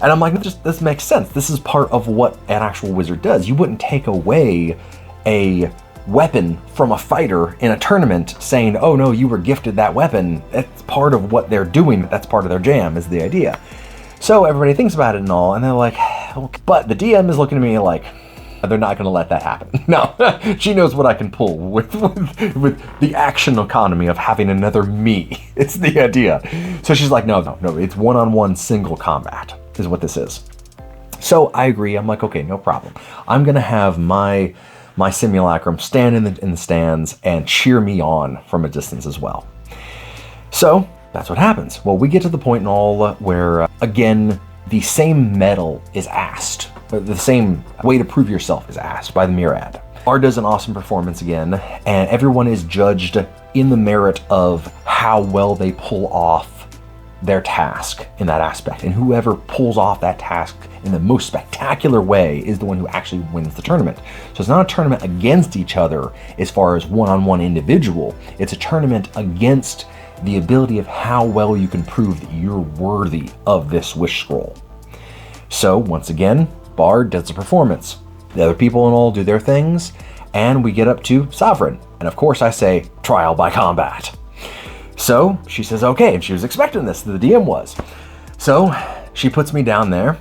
And I'm like, this makes sense. This is part of what an actual wizard does. You wouldn't take away a weapon from a fighter in a tournament saying, oh no, you were gifted that weapon. That's part of what they're doing. That's part of their jam, is the idea. So everybody thinks about it and all, and they're like, okay. But the DM is looking at me like, they're not going to let that happen. No, she knows what I can pull with the action economy of having another me. It's the idea. So she's like, no, it's one-on-one single combat is what this is. So I agree. I'm like, okay, no problem. I'm going to have my simulacrum stand in the stands and cheer me on from a distance as well. So that's what happens. Well, we get to the point in all where, again, the same medal is asked. The same way to prove yourself is asked by the Myriad. Bard does an awesome performance again, and everyone is judged in the merit of how well they pull off their task in that aspect. And whoever pulls off that task in the most spectacular way is the one who actually wins the tournament. So it's not a tournament against each other as far as one-on-one individual. It's a tournament against the ability of how well you can prove that you're worthy of this wish scroll. So once again, Bard does a performance. The other people and all do their things, and we get up to Sovereign. And of course I say, trial by combat. So she says, okay, and she was expecting this, the DM was. So she puts me down there,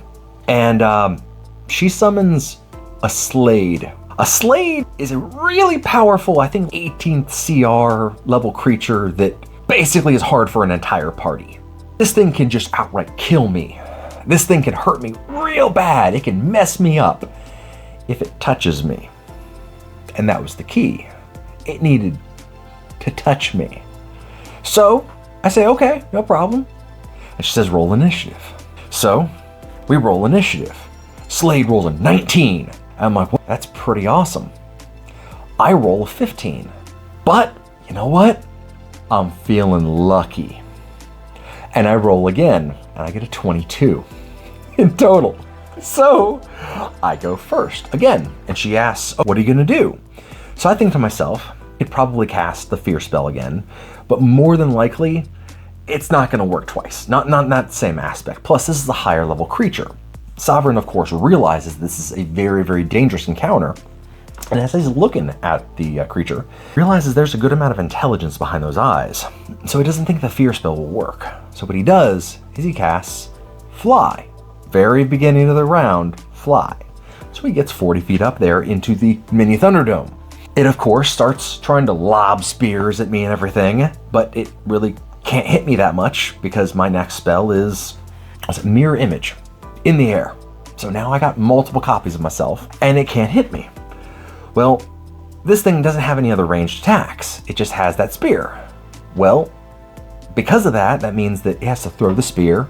and she summons a Slade. A Slade is a really powerful, I think 18th CR level creature that basically is hard for an entire party. This thing can just outright kill me. This thing can hurt me real bad. It can mess me up if it touches me. And that was the key. It needed to touch me. So I say, okay, no problem. And she says, roll initiative. So we roll initiative. Slade rolls a 19. And I'm like, well, that's pretty awesome. I roll a 15. But you know what? I'm feeling lucky. And I roll again, and I get a 22 in total. So I go first again, and she asks, oh, what are you gonna do? So I think to myself, I'd probably cast the fear spell again, but more than likely, it's not gonna work twice. Not the same aspect. Plus, this is a higher level creature. Sovereign, of course, realizes this is a very, very dangerous encounter. And as he's looking at the creature, realizes there's a good amount of intelligence behind those eyes. So he doesn't think the fear spell will work. So what he does is he casts Fly. Very beginning of the round, Fly. So he gets 40 feet up there into the mini Thunderdome. It, of course, starts trying to lob spears at me and everything, but it really can't hit me that much because my next spell is Mirror Image in the air. So now I got multiple copies of myself, and it can't hit me. Well, this thing doesn't have any other ranged attacks. It just has that spear. Well, because of that, that means that it has to throw the spear,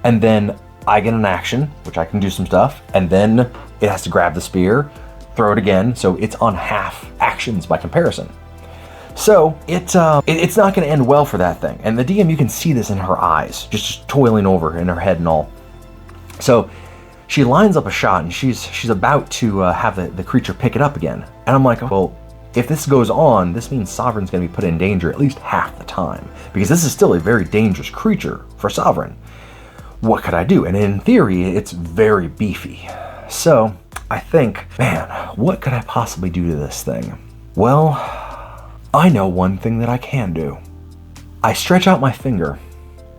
and then I get an action, which I can do some stuff, and then it has to grab the spear, throw it again, so it's on half actions by comparison. So it's not going to end well for that thing. And the DM, you can see this in her eyes, just toiling over in her head and all. So she lines up a shot, and she's about to have the creature pick it up again. And I'm like, well, if this goes on, this means Sovereign's going to be put in danger at least half the time, because this is still a very dangerous creature for Sovereign. What could I do? And in theory, it's very beefy. So I think, man, what could I possibly do to this thing? Well, I know one thing that I can do. I stretch out my finger,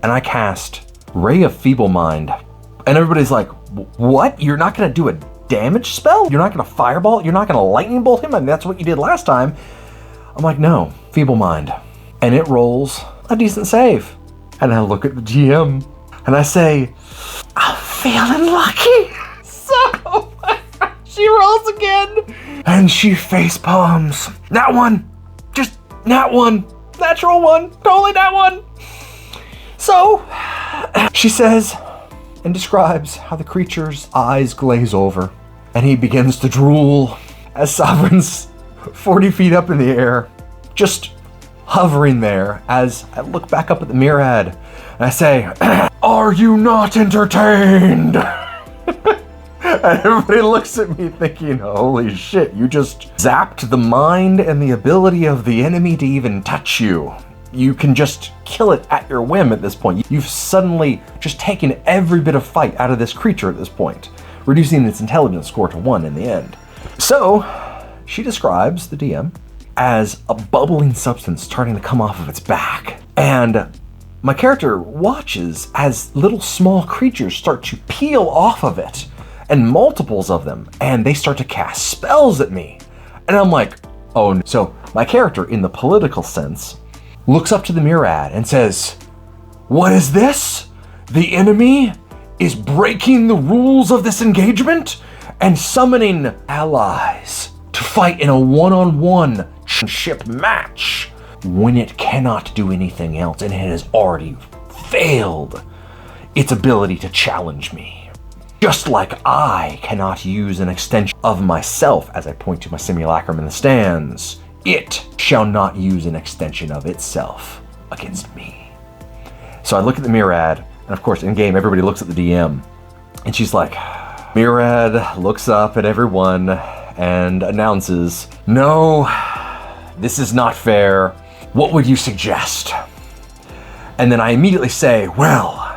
and I cast Ray of Feeble Mind. And everybody's like, what? You're not going to do a damage spell? You're not gonna fireball? You're not gonna lightning bolt him? I mean, that's what you did last time. I'm like, no, feeble mind. And it rolls a decent save. And I look at the GM and I say, I'm feeling lucky. So she rolls again and she face palms. Nat one, just nat one, natural one, totally nat one. So she says and describes how the creature's eyes glaze over and he begins to drool as Sovereign's 40 feet up in the air, just hovering there as I look back up at the Myriad and I say, are you not entertained? And everybody looks at me thinking, holy shit, you just zapped the mind and the ability of the enemy to even touch you. You can just kill it at your whim at this point. You've suddenly just taken every bit of fight out of this creature at this point, reducing its intelligence score to 1 in the end. So she describes the DM as a bubbling substance starting to come off of its back. And my character watches as little small creatures start to peel off of it, and multiples of them, and they start to cast spells at me. And I'm like, oh no. So my character, in the political sense, looks up to the Myriad and says, what is this? The enemy is breaking the rules of this engagement and summoning allies to fight in a one-on-one ship match when it cannot do anything else and it has already failed its ability to challenge me. Just like I cannot use an extension of myself, as I point to my simulacrum in the stands, it shall not use an extension of itself against me. So I look at the Myriad, and of course in game everybody looks at the DM, and she's like, Myriad looks up at everyone and announces, no, this is not fair. What would you suggest? And then I immediately say, well,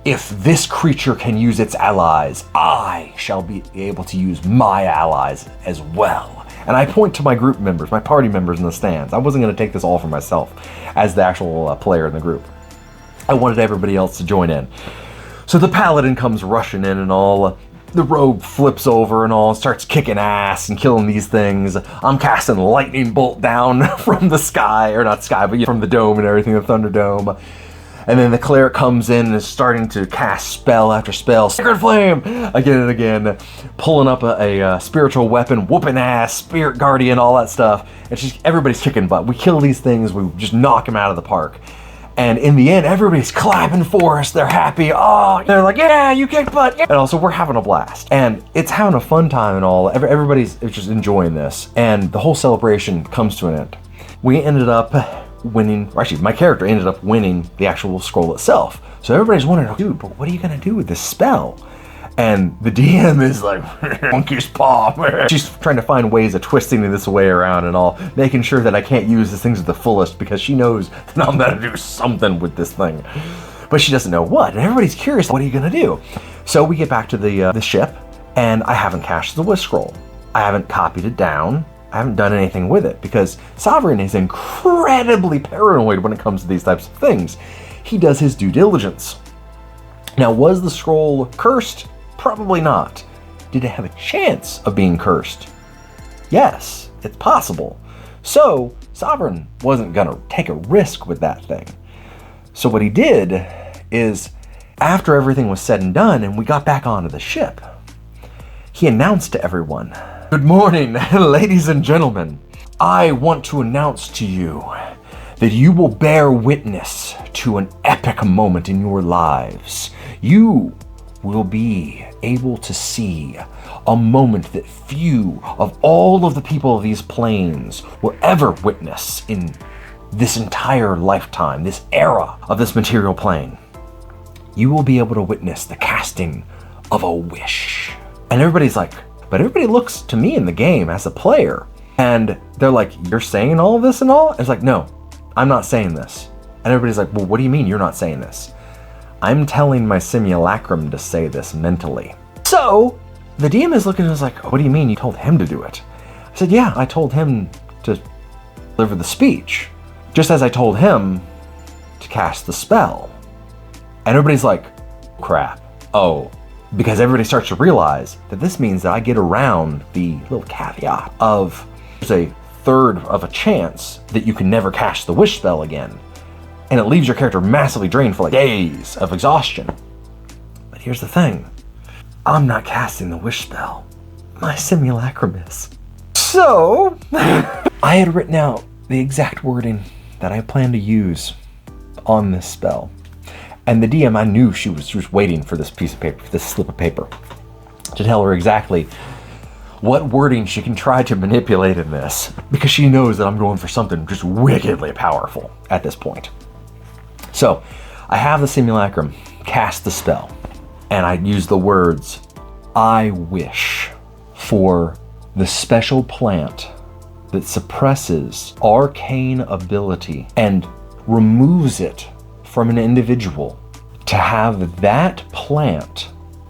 if this creature can use its allies, I shall be able to use my allies as well. And I point to my group members, my party members in the stands. I wasn't going to take this all for myself as the actual player in the group. I wanted everybody else to join in. So the paladin comes rushing in and all. The rogue flips over and all, starts kicking ass and killing these things. I'm casting lightning bolt down from the sky, or not sky, but from the dome and everything, the Thunderdome. And then the cleric comes in and is starting to cast spell after spell. Sacred Flame! Again and again. Pulling up a spiritual weapon, whooping ass, Spirit Guardian, all that stuff. It's just, everybody's kicking butt. We kill these things, we just knock them out of the park. And in the end, everybody's clapping for us. They're happy. Oh, they're like, yeah, you kicked butt. And also, we're having a blast. And it's having a fun time and all. Everybody's just enjoying this. And the whole celebration comes to an end. We ended up winning, or actually, my character ended up winning the actual scroll itself. So everybody's wondering, dude, but what are you going to do with this spell? And the DM is like, monkey's paw. She's trying to find ways of twisting this way around and all, making sure that I can't use these things at the fullest because she knows that I'm going to do something with this thing. But she doesn't know what. And everybody's curious, what are you going to do? So we get back to the ship, and I haven't cached the Wisp Scroll. I haven't copied it down. I haven't done anything with it because Sovereign is incredibly paranoid when it comes to these types of things. He does his due diligence. Now, was the scroll cursed? Probably not. Did it have a chance of being cursed? Yes, it's possible. So, Sovereign wasn't gonna take a risk with that thing. So what he did is, after everything was said and done and we got back onto the ship, he announced to everyone, good morning, ladies and gentlemen. I want to announce to you that you will bear witness to an epic moment in your lives. You will be able to see a moment that few of all of the people of these planes will ever witness in this entire lifetime, this era of this material plane. You will be able to witness the casting of a wish. And everybody's like, but everybody looks to me in the game as a player, and they're like, you're saying all of this and all? It's like, no, I'm not saying this. And everybody's like, well, what do you mean you're not saying this? I'm telling my simulacrum to say this mentally. So the DM is looking and is like, what do you mean you told him to do it? I said, yeah, I told him to deliver the speech, just as I told him to cast the spell. And everybody's like, crap. Oh, because everybody starts to realize that this means that I get around the little caveat of there's a third of a chance that you can never cast the wish spell again. And it leaves your character massively drained for like days of exhaustion. But here's the thing. I'm not casting the wish spell. My simulacrum is. So, I had written out the exact wording that I plan to use on this spell. And the DM, I knew she was waiting for this piece of paper, this slip of paper, to tell her exactly what wording she can try to manipulate in this, because she knows that I'm going for something just wickedly powerful at this point. So, I have the simulacrum cast the spell, and I use the words, I wish for the special plant that suppresses arcane ability and removes it from an individual, to have that plant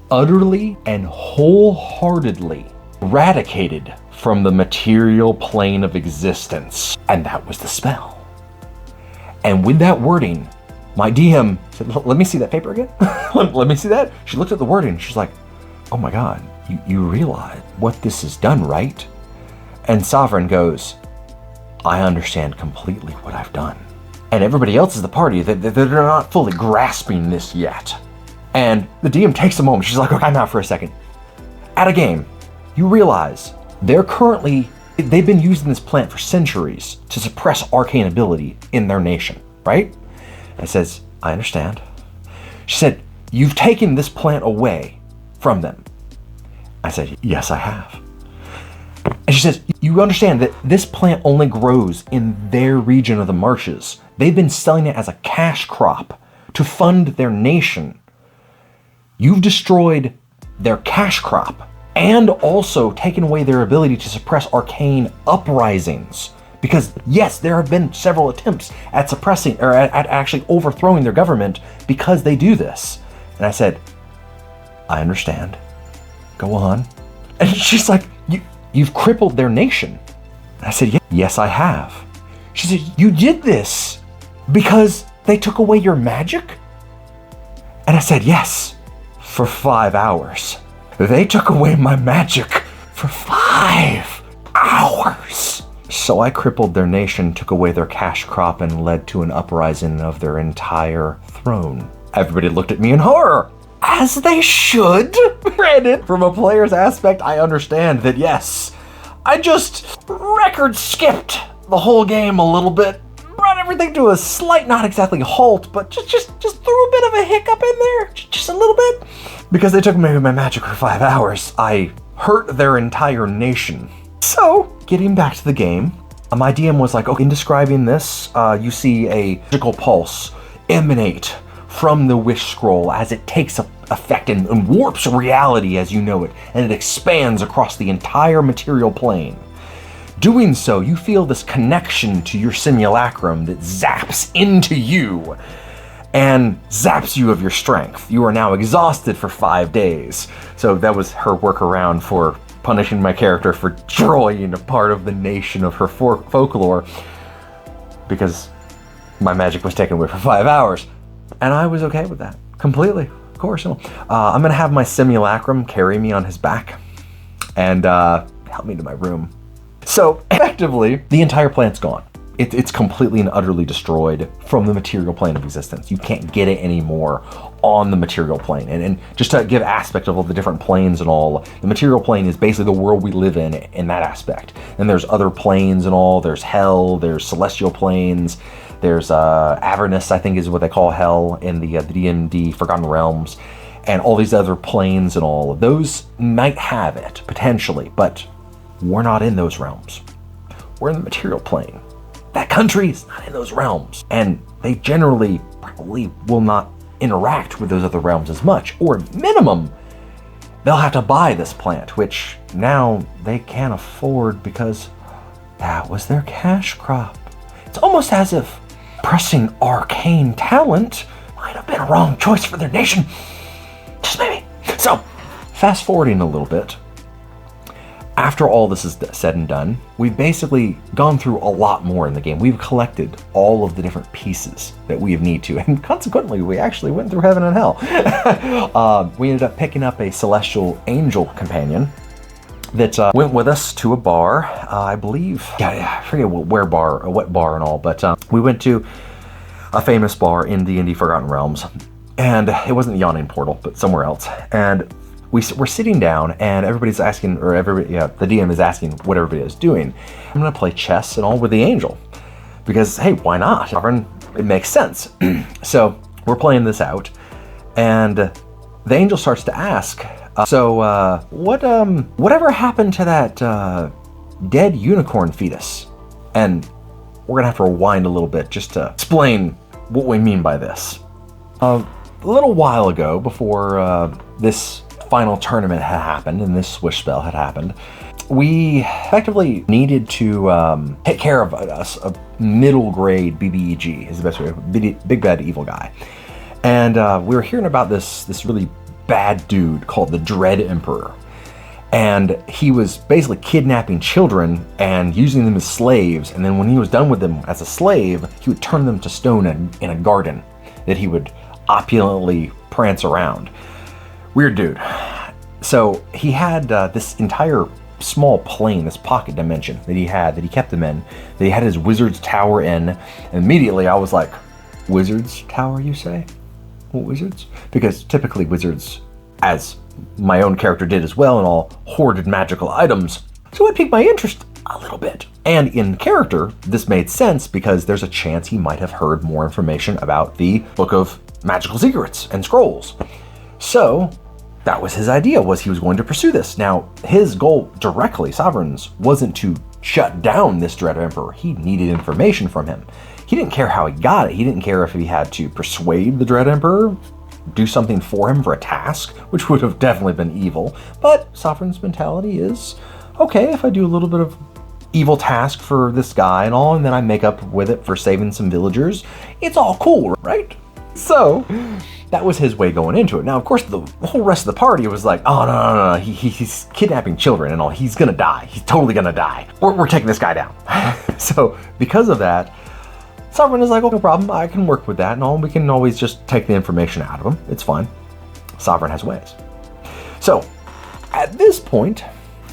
utterly and wholeheartedly eradicated from the material plane of existence. And that was the spell. And with that wording, my DM said, let me see that paper again. Let me see that. She looked at the wording. She's like, oh my God, you realize what this has done, right? And Sovereign goes, I understand completely what I've done. And everybody else is the party, they're not fully grasping this yet. And the DM takes a moment. She's like, okay, I'm out for a second. At a game, you realize they've been using this plant for centuries to suppress arcane ability in their nation, right? And says, I understand. She said, you've taken this plant away from them. I said, yes, I have. And she says, you understand that this plant only grows in their region of the marshes. They've been selling it as a cash crop to fund their nation. You've destroyed their cash crop and also taken away their ability to suppress arcane uprisings. Because yes, there have been several attempts at suppressing or at actually overthrowing their government because they do this. And I said, I understand. Go on. And she's like, you've crippled their nation. And I said, yes, I have. She said, you did this because they took away your magic? And I said, yes, for 5 hours. They took away my magic for 5 hours. So I crippled their nation, took away their cash crop, and led to an uprising of their entire throne. Everybody looked at me in horror, as they should. Granted, from a player's aspect, I understand that yes, I just record skipped the whole game a little bit, brought everything to a slight, not exactly halt, but just threw a bit of a hiccup in there, just a little bit. Because they took away my magic for 5 hours, I hurt their entire nation. So, getting back to the game, my DM was like, okay, in describing this, you see a magical pulse emanate from the wish scroll as it takes effect and warps reality as you know it, and it expands across the entire material plane. Doing so, you feel this connection to your simulacrum that zaps into you and zaps you of your strength. You are now exhausted for 5 days. So that was her workaround for punishing my character for destroying a part of the nation of her folklore, because my magic was taken away for 5 hours. And I was okay with that, completely, of course. I'm gonna have my simulacrum carry me on his back and help me to my room. So effectively, the entire plant's gone. It's completely and utterly destroyed from the material plane of existence. You can't get it anymore on the material plane. And just to give aspect of all the different planes and all, the material plane is basically the world we live in that aspect. And there's other planes and all, there's hell, there's celestial planes, there's Avernus, I think is what they call hell in the D&D Forgotten Realms, and all these other planes and all. Those might have it, potentially, but we're not in those realms. We're in the material plane. That country is not in those realms, and they generally probably will not interact with those other realms as much, or at minimum, they'll have to buy this plant, which now they can't afford because that was their cash crop. It's almost as if pressing arcane talent might have been a wrong choice for their nation. Just maybe. So, fast forwarding a little bit, After all this is said and done, we've basically gone through a lot more in the game. We've collected all of the different pieces that we need to, and consequently, we actually went through heaven and hell. We ended up picking up a celestial angel companion that went with us to a bar, I believe. I forget what bar and all, but we went to a famous bar in D&D Forgotten Realms, and it wasn't the Yawning Portal, but somewhere else. And we're sitting down, and everybody's asking, the DM is asking what everybody is doing. I'm gonna play chess and all with the angel, because hey, why not? Sovereign, it makes sense. So we're playing this out, and the angel starts to ask, whatever happened to that dead unicorn fetus? And we're gonna have to rewind a little bit just to explain what we mean by this. A little while ago, before this final tournament had happened and this swish spell had happened, we effectively needed to take care of a middle grade BBEG, is the best way, big bad evil guy. And we were hearing about this really bad dude called the Dread Emperor. And he was basically kidnapping children and using them as slaves. And then when he was done with them as a slave, he would turn them to stone in a garden that he would opulently prance around. Weird dude. So he had this entire small plane, this pocket dimension that he kept them in, that he had his wizard's tower in. And immediately I was like, wizard's tower, you say? What wizards? Because typically wizards, as my own character did as well, and all hoarded magical items. So it piqued my interest a little bit. And in character, this made sense because there's a chance he might have heard more information about the Book of Magical Secrets and Scrolls. So that was his idea, was he was going to pursue this. Now, his goal directly, Sovereign's, wasn't to shut down this Dread Emperor. He needed information from him. He didn't care how he got it. He didn't care if he had to persuade the Dread Emperor, do something for him for a task, which would have definitely been evil. But Sovereign's mentality is, okay, if I do a little bit of evil task for this guy and all, and then I make up with it for saving some villagers, it's all cool, right? So that was his way going into it. Now, of course, the whole rest of the party was like, oh, no, he's kidnapping children and all. He's gonna die. He's totally gonna die. We're taking this guy down. So because of that, Sovereign is like, oh, no problem, I can work with that and all. We can always just take the information out of him. It's fine. Sovereign has ways. So at this point,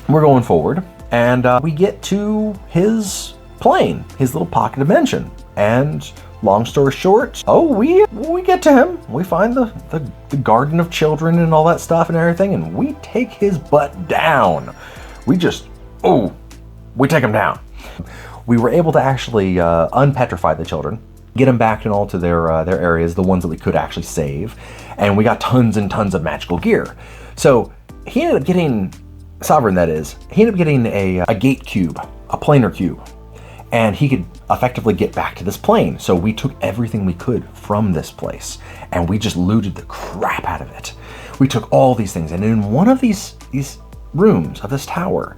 we're going forward, and we get to his plane, his little pocket dimension. And long story short, we get to him. We find the garden of children and all that stuff and everything, and we take his butt down. We take him down. We were able to actually unpetrify the children, get them back and all to their areas, the ones that we could actually save, and we got tons and tons of magical gear. So he ended up getting, Sovereign that is, he ended up getting a gate cube, a planar cube, and he could effectively get back to this plane. So we took everything we could from this place, and we just looted the crap out of it. We took all these things, and in one of these rooms of this tower,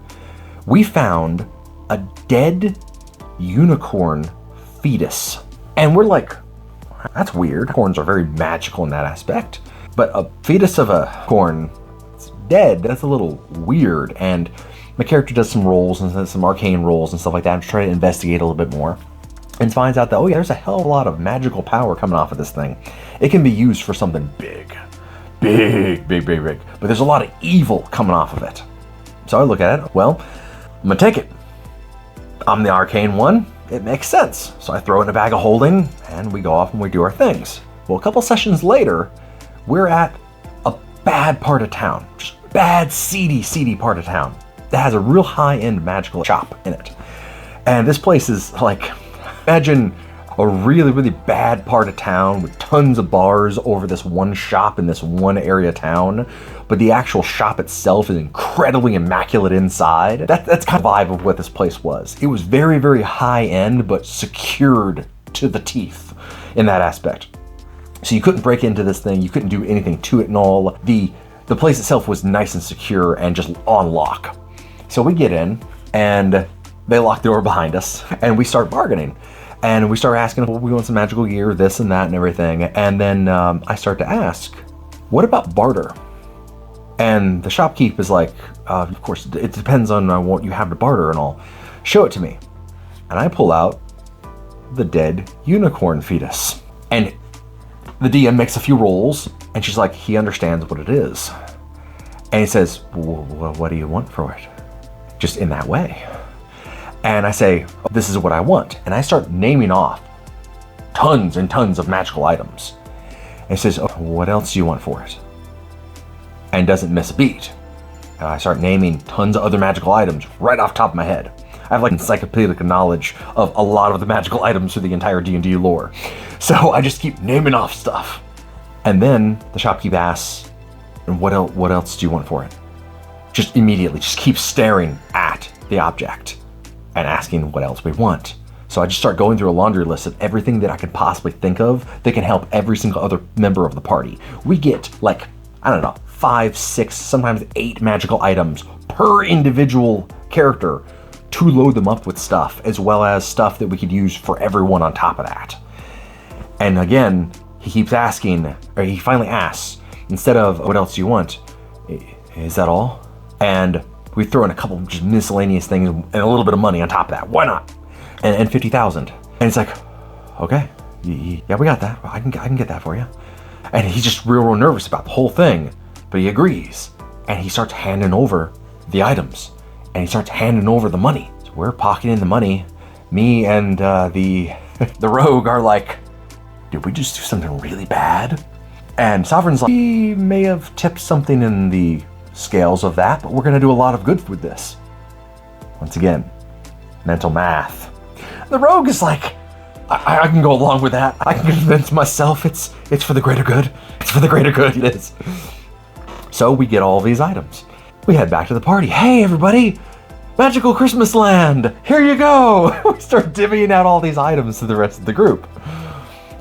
we found a dead unicorn fetus. And we're like, that's weird. Unicorns are very magical in that aspect, but a fetus of a corn dead, that's a little weird. And my character does some rolls and some arcane rolls and stuff like that to try to investigate a little bit more, and finds out that, oh yeah, there's a hell of a lot of magical power coming off of this thing. It can be used for something big. But there's a lot of evil coming off of it. So I look at it, well, I'm gonna take it. I'm the arcane one, it makes sense. So I throw it in a bag of holding, and we go off and we do our things. Well, a couple sessions later, we're at a bad part of town. Just bad, seedy part of town that has a real high-end magical shop in it. And this place is like, imagine a really, really bad part of town with tons of bars over this one shop in this one area of town, but the actual shop itself is incredibly immaculate inside. That's kind of the vibe of what this place was. It was very, very high-end, but secured to the teeth in that aspect. So you couldn't break into this thing, you couldn't do anything to it and all. The place itself was nice and secure and just on lock. So we get in, and they lock the door behind us, and we start bargaining. And we start asking, well, we want some magical gear, this and that and everything. And then I start to ask, what about barter? And the shopkeep is like, of course, it depends on what you have to barter and all. Show it to me. And I pull out the dead unicorn fetus. And the DM makes a few rolls, and she's like, he understands what it is. And he says, well, what do you want for it? Just in that way. And I say, this is what I want. And I start naming off tons and tons of magical items. And he says, what else do you want for it? And doesn't miss a beat. And I start naming tons of other magical items right off the top of my head. I have like encyclopedic knowledge of a lot of the magical items for the entire D&D lore. So I just keep naming off stuff. And then the shopkeep asks, and what else do you want for it? Just immediately, just keep staring at the object and asking what else we want. So I just start going through a laundry list of everything that I could possibly think of that can help every single other member of the party. We get like, I don't know, 5, 6, sometimes 8 magical items per individual character to load them up with stuff, as well as stuff that we could use for everyone on top of that. And again, he keeps asking, or he finally asks, instead of what else do you want, is that all? And we throw in a couple just miscellaneous things and a little bit of money on top of that. Why not? And 50,000. And it's like, okay, yeah, we got that. I can get that for you. And he's just real nervous about the whole thing, but he agrees. And he starts handing over the items. And he starts handing over the money. So we're pocketing the money. Me and the rogue are like, did we just do something really bad? And Sovereign's like, we may have tipped something in the scales of that, but we're gonna do a lot of good with this. Once again, mental math. The rogue is like, I can go along with that. I can convince myself it's for the greater good. It's for the greater good, it is. So we get all these items. We head back to the party. Hey, everybody! Magical Christmas land! Here you go! We start divvying out all these items to the rest of the group.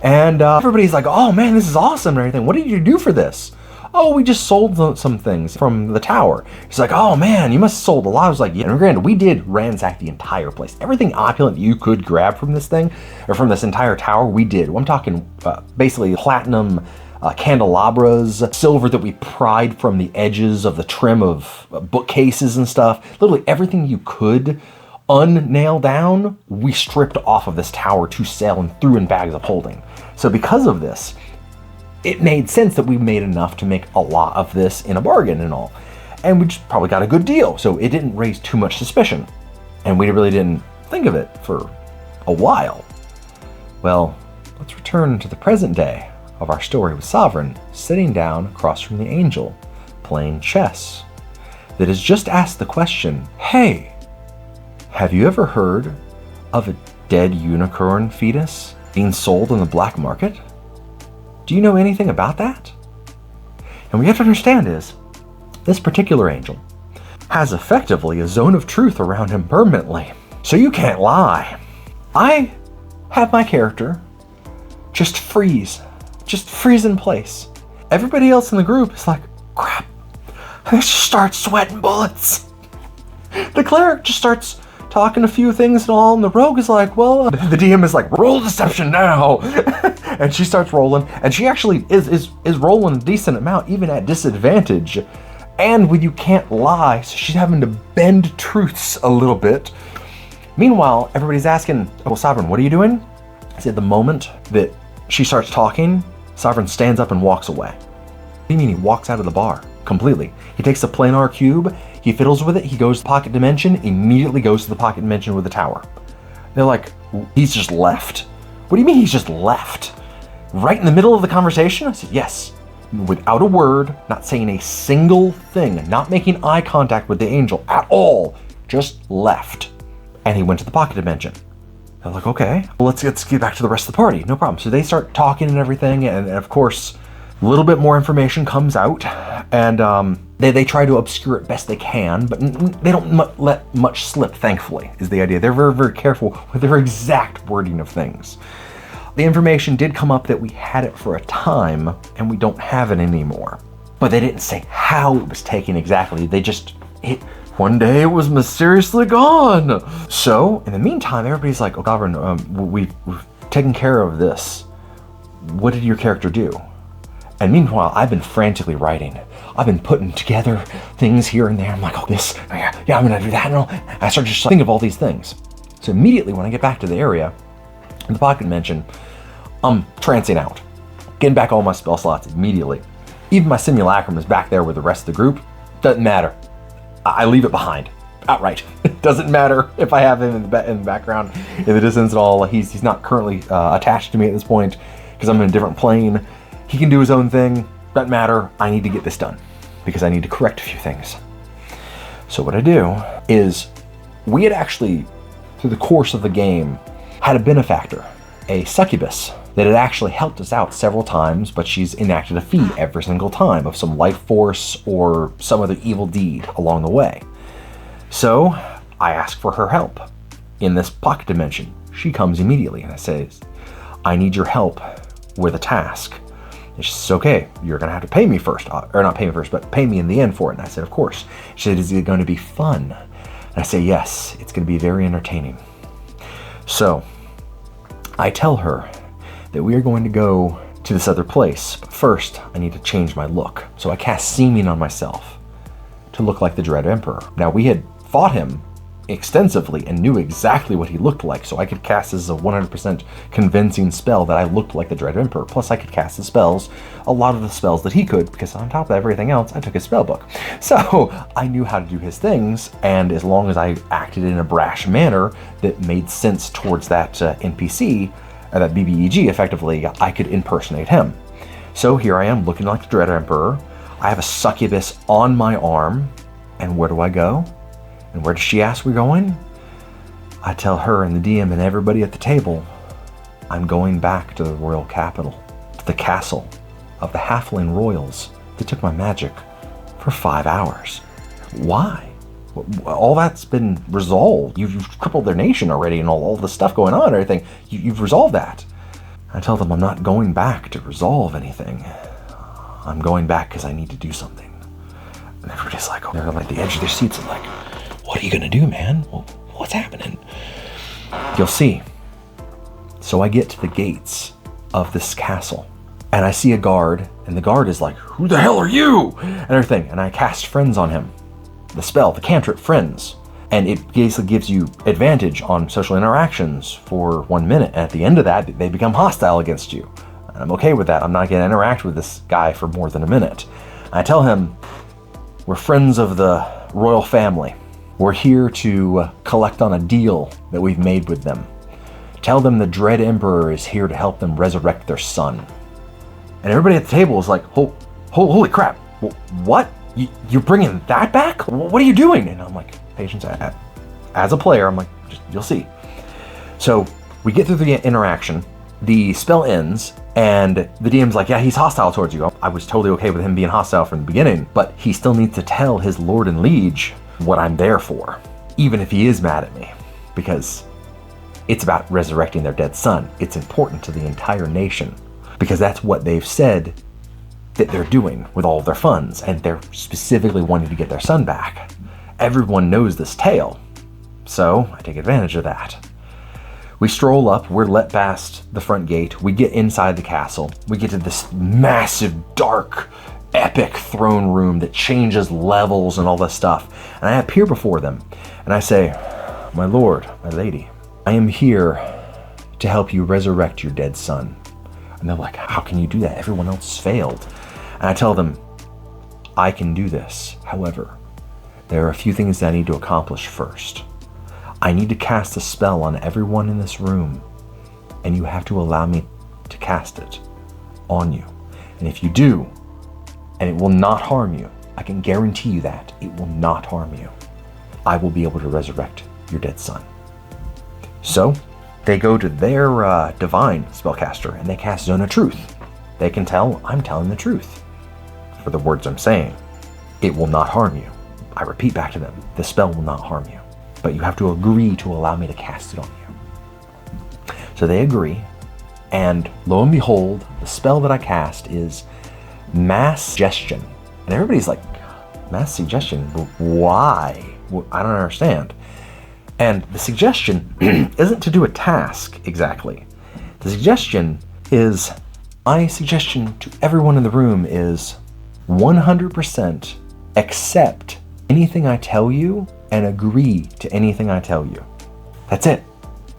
And everybody's like, oh man, this is awesome and everything. What did you do for this? Oh, we just sold some things from the tower. He's like, oh man, you must have sold a lot. I was like, yeah, and granted, we did ransack the entire place. Everything opulent you could grab from this thing, or from this entire tower, we did. I'm talking basically platinum candelabras, silver that we pried from the edges of the trim of bookcases and stuff. Literally everything you could unnail down, we stripped off of this tower to sell and threw in bags of holding. So because of this, it made sense that we made enough to make a lot of this in a bargain and all. And we just probably got a good deal, so it didn't raise too much suspicion. And we really didn't think of it for a while. Well, let's return to the present day of our story with Sovereign sitting down across from the angel, playing chess, that has just asked the question, hey, have you ever heard of a dead unicorn fetus being sold in the black market? Do you know anything about that? And what you have to understand is, this particular angel has effectively a zone of truth around him permanently. So you can't lie. I have my character just freeze in place. Everybody else in the group is like, crap, they just start sweating bullets. The cleric just starts talking a few things and all, and the rogue is like, well, the DM is like, roll deception now. And she starts rolling, and she actually is rolling a decent amount, even at disadvantage. And when you can't lie, so she's having to bend truths a little bit. Meanwhile, everybody's asking, oh, Sovereign, what are you doing? See, at the moment that she starts talking, Sovereign stands up and walks away. What do you mean he walks out of the bar? Completely. He takes the planar cube, he fiddles with it, he goes to the pocket dimension, immediately goes to the pocket dimension with the tower. They're like, he's just left. What do you mean he's just left? Right in the middle of the conversation? I said, yes. Without a word, not saying a single thing, not making eye contact with the angel at all, just left. And he went to the pocket dimension. They're like, okay, well, let's get back to the rest of the party. No problem. So they start talking and everything, and of course, a little bit more information comes out, and they try to obscure it best they can, but they don't let much slip, thankfully, is the idea. They're very, very careful with their exact wording of things. The information did come up that we had it for a time, and we don't have it anymore. But they didn't say how it was taken exactly. They just, one day it was mysteriously gone. So, in the meantime, everybody's like, oh, Sovereign, we've taken care of this. What did your character do? And meanwhile, I've been frantically writing. I've been putting together things here and there. I'm like, oh, this, oh, yeah, I'm gonna do that. And I start just thinking of all these things. So immediately when I get back to the area, in the pocket dimension, I'm trancing out. Getting back all my spell slots immediately. Even my simulacrum is back there with the rest of the group. Doesn't matter. I leave it behind. Outright. It doesn't matter if I have him in the background, in the distance at all. He's not currently attached to me at this point because I'm in a different plane. He can do his own thing. Doesn't matter. I need to get this done because I need to correct a few things. So what I do is, we had actually, through the course of the game, had a benefactor, a succubus, that had actually helped us out several times, but she's enacted a feat every single time of some life force or some other evil deed along the way. So I ask for her help in this pocket dimension. She comes immediately and I says, I need your help with a task. And she says, okay, you're gonna have to pay me first, or not pay me first, but pay me in the end for it. And I said, of course. She said, is it going to be fun? And I say, yes, it's going to be very entertaining. So I tell her that we are going to go to this other place, but first I need to change my look. So I cast Seeming on myself to look like the Dread Emperor. Now, we had fought him extensively and knew exactly what he looked like, so I could cast as a 100% convincing spell that I looked like the Dread Emperor. Plus I could cast the spells, a lot of the spells that he could, because on top of everything else, I took his spell book. So I knew how to do his things, and as long as I acted in a brash manner that made sense towards that NPC, that BBEG effectively, I could impersonate him. So here I am looking like the Dread Emperor. I have a succubus on my arm, and where do I go? And where does she ask we're going? I tell her and the DM and everybody at the table, I'm going back to the royal capital, to the castle of the halfling royals that took my magic for 5 hours. Why? All that's been resolved. You've crippled their nation already and all the stuff going on and everything. You've resolved that. I tell them I'm not going back to resolve anything. I'm going back because I need to do something. And everybody's like, they're like the edge of their seats and like, what are you gonna do, man? Well, what's happening? You'll see. So I get to the gates of this castle and I see a guard, and the guard is like, who the hell are you? And everything. And I cast Friends on him. The spell, the cantrip Friends. And it basically gives you advantage on social interactions for 1 minute. And at the end of that, they become hostile against you. And I'm okay with that. I'm not gonna interact with this guy for more than a minute. I tell him, we're friends of the royal family. We're here to collect on a deal that we've made with them. Tell them the Dread Emperor is here to help them resurrect their son. And everybody at the table is like, holy crap, what? You're bringing that back? What are you doing? And I'm like, patience, as a player, I'm like, you'll see. So we get through the interaction, the spell ends, and the DM's like, yeah, he's hostile towards you. I was totally okay with him being hostile from the beginning, but he still needs to tell his lord and liege what I'm there for, even if he is mad at me, because it's about resurrecting their dead son. It's important to the entire nation, because that's what they've said that they're doing with all of their funds, and they're specifically wanting to get their son back. Everyone knows this tale, so I take advantage of that. We stroll up, we're let past the front gate, we get inside the castle, we get to this massive, dark, epic throne room that changes levels and all this stuff. And I appear before them and I say, my lord, my lady, I am here to help you resurrect your dead son. And they're like, how can you do that? Everyone else has failed. And I tell them, I can do this. However, there are a few things that I need to accomplish first. I need to cast a spell on everyone in this room, and you have to allow me to cast it on you. And if you do, and it will not harm you, I can guarantee you that it will not harm you, I will be able to resurrect your dead son. So they go to their divine spellcaster and they cast Zone of Truth. They can tell I'm telling the truth for the words I'm saying. It will not harm you. I repeat back to them, the spell will not harm you, but you have to agree to allow me to cast it on you. So they agree, and lo and behold, the spell that I cast is Mass Suggestion. And everybody's like, Mass Suggestion? Why? I don't understand. And the suggestion isn't to do a task exactly. The suggestion is My suggestion to everyone in the room is 100% accept anything I tell you and agree to anything I tell you. That's it.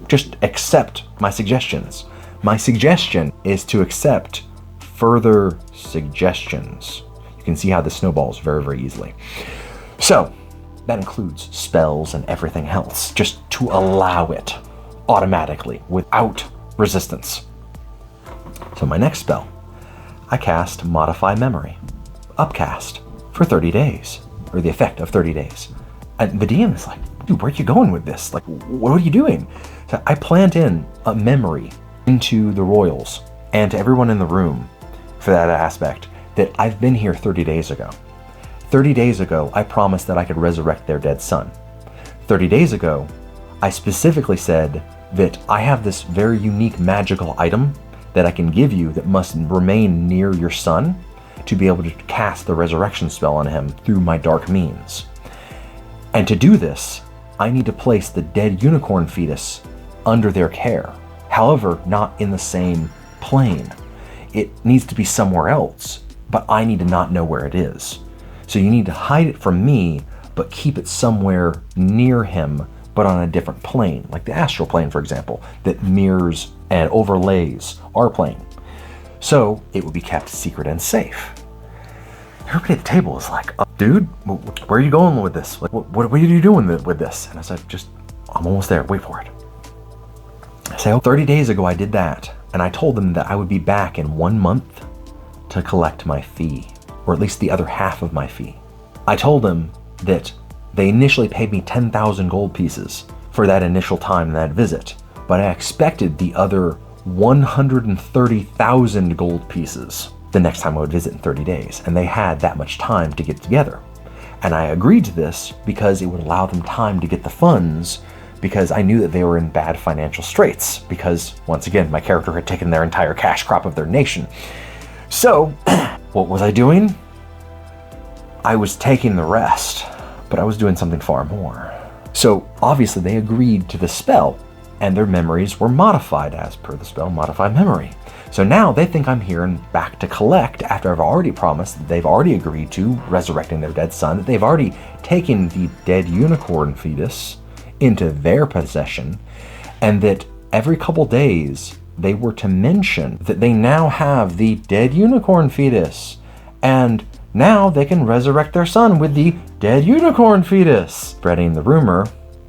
Just accept my suggestions. My suggestion is to accept further suggestions. You can see how this snowballs very, very easily. So that includes spells and everything else, just to allow it automatically without resistance. So my next spell, I cast Modify Memory, Upcast, for 30 days, or the effect of 30 days. And the DM is like, dude, where are you going with this? Like, what are you doing? So I plant in a memory into the royals and to everyone in the room for that aspect that I've been here 30 days ago. 30 days ago, I promised that I could resurrect their dead son. 30 days ago, I specifically said that I have this very unique magical item that I can give you that must remain near your son to be able to cast the resurrection spell on him through my dark means. And to do this, I need to place the dead unicorn fetus under their care. However, not in the same plane. It needs to be somewhere else, but I need to not know where it is. So you need to hide it from me, but keep it somewhere near him, but on a different plane, like the astral plane, for example, that mirrors and overlays our plane. So it would be kept secret and safe. Everybody at the table is like, oh, dude, where are you going with this? Like, what are you doing with this? And I said, I'm almost there, wait for it. I say, 30 days ago I did that, and I told them that I would be back in 1 month to collect my fee, or at least the other half of my fee. I told them that they initially paid me 10,000 gold pieces for that initial time, that visit, but I expected the other 130,000 gold pieces the next time I would visit in 30 days, and they had that much time to get together. And I agreed to this because it would allow them time to get the funds, because I knew that they were in bad financial straits, because, once again, my character had taken their entire cash crop of their nation. So, what was I doing? I was taking the rest, but I was doing something far more. So, obviously, they agreed to the spell, and their memories were modified as per the spell Modify Memory. So now they think I'm here and back to collect after I've already promised that they've already agreed to resurrecting their dead son, that they've already taken the dead unicorn fetus into their possession, and that every couple days they were to mention that they now have the dead unicorn fetus, and now they can resurrect their son with the dead unicorn fetus, spreading the rumor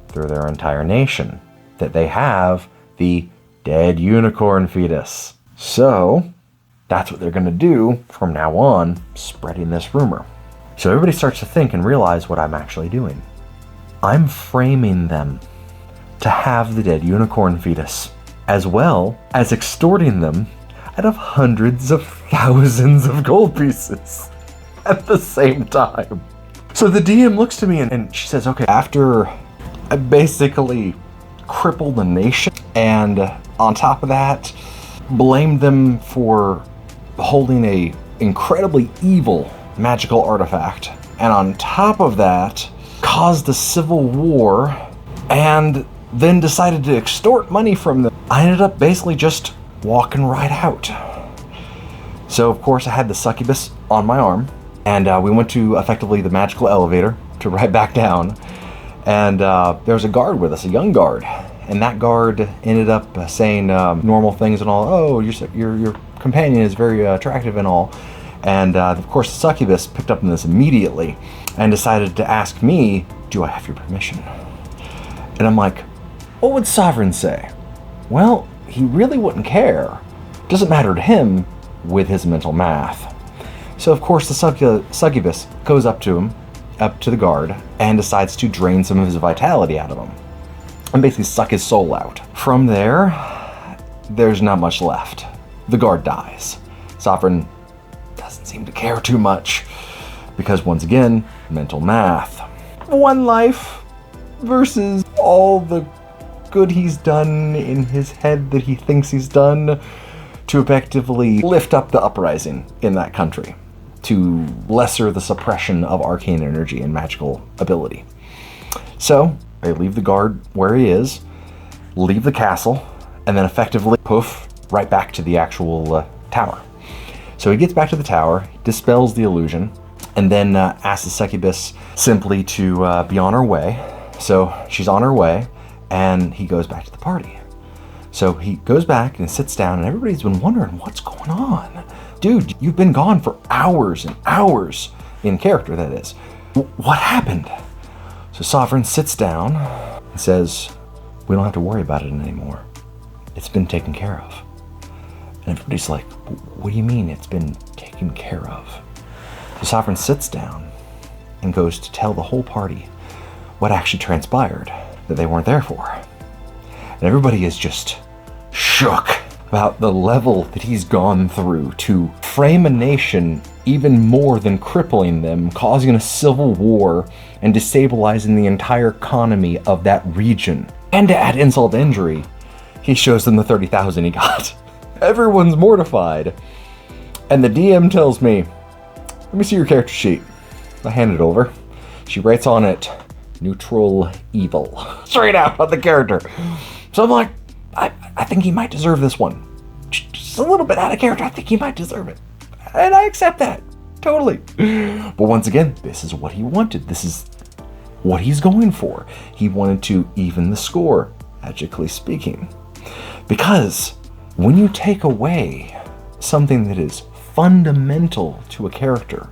through their entire nation that they have the dead unicorn fetus. So that's what they're going to do from now on, spreading this rumor. So everybody starts to think and realize what I'm actually doing. I'm framing them to have the dead unicorn fetus, as well as extorting them out of hundreds of thousands of gold pieces at the same time. So the DM looks to me and she says, okay, after I basically crippled the nation, and on top of that, blamed them for holding a incredibly evil magical artifact, and on top of that, caused a civil war, and then decided to extort money from them, I ended up basically just walking right out. So of course I had the succubus on my arm, and we went to effectively the magical elevator to ride back down, and there was a guard with us, a young guard, and that guard ended up saying normal things and all. Oh, your companion is very attractive and all. And of course the succubus picked up on this immediately and decided to ask me, do I have your permission? And I'm like, what would Sovereign say? Well, he really wouldn't care. Doesn't matter to him with his mental math. So of course the succubus goes up to the guard, and decides to drain some of his vitality out of him and basically suck his soul out. From there, there's not much left. The guard dies. Sovereign doesn't seem to care too much, because once again, mental math. One life versus all the good he's done in his head that he thinks he's done to effectively lift up the uprising in that country, to lesser the suppression of arcane energy and magical ability. So they leave the guard where he is, leave the castle, and then effectively poof, right back to the actual tower. So he gets back to the tower, dispels the illusion, and then asks the succubus simply to be on her way. So she's on her way, and he goes back to the party. So he goes back and sits down, and everybody's been wondering, what's going on? Dude, you've been gone for hours and hours, in character that is. What happened? So Sovereign sits down and says, we don't have to worry about it anymore. It's been taken care of. And everybody's like, what do you mean it's been taken care of? So Sovereign sits down and goes to tell the whole party what actually transpired that they weren't there for. And everybody is just shook about the level that he's gone through to frame a nation even more than crippling them, causing a civil war and destabilizing the entire economy of that region. And to add insult to injury, he shows them the 30,000 he got. Everyone's mortified. And the DM tells me, let me see your character sheet. I hand it over. She writes on it, neutral evil. Straight out of the character. So I'm like, I think he might deserve this one. Just a little bit out of character. I think he might deserve it. And I accept that. Totally. But once again, this is what he wanted. This is what he's going for. He wanted to even the score, magically speaking. Because when you take away something that is fundamental to a character,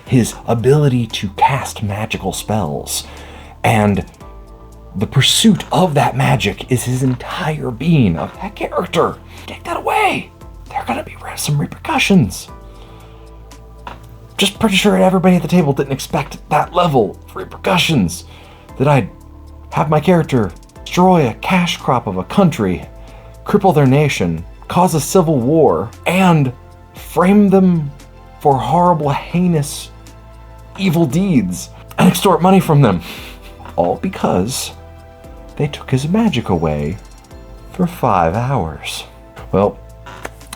his ability to cast magical spells, and the pursuit of that magic is his entire being of that character. Take that away. There are going to be some repercussions. Just pretty sure everybody at the table didn't expect that level of repercussions. That I'd have my character destroy a cash crop of a country, cripple their nation, cause a civil war, and frame them for horrible, heinous, evil deeds, and extort money from them. All because they took his magic away for 5 hours. Well,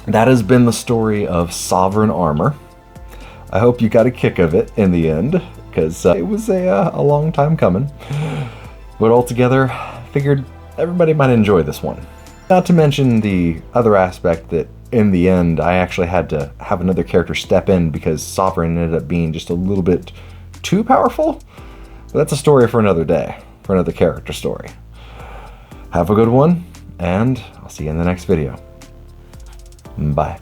that has been the story of Sovereign Armor. I hope you got a kick of it in the end, because it was a long time coming. But altogether, figured everybody might enjoy this one. Not to mention the other aspect that in the end, I actually had to have another character step in because Sovereign ended up being just a little bit too powerful. But that's a story for another day, for another character story. Have a good one, and I'll see you in the next video. Bye.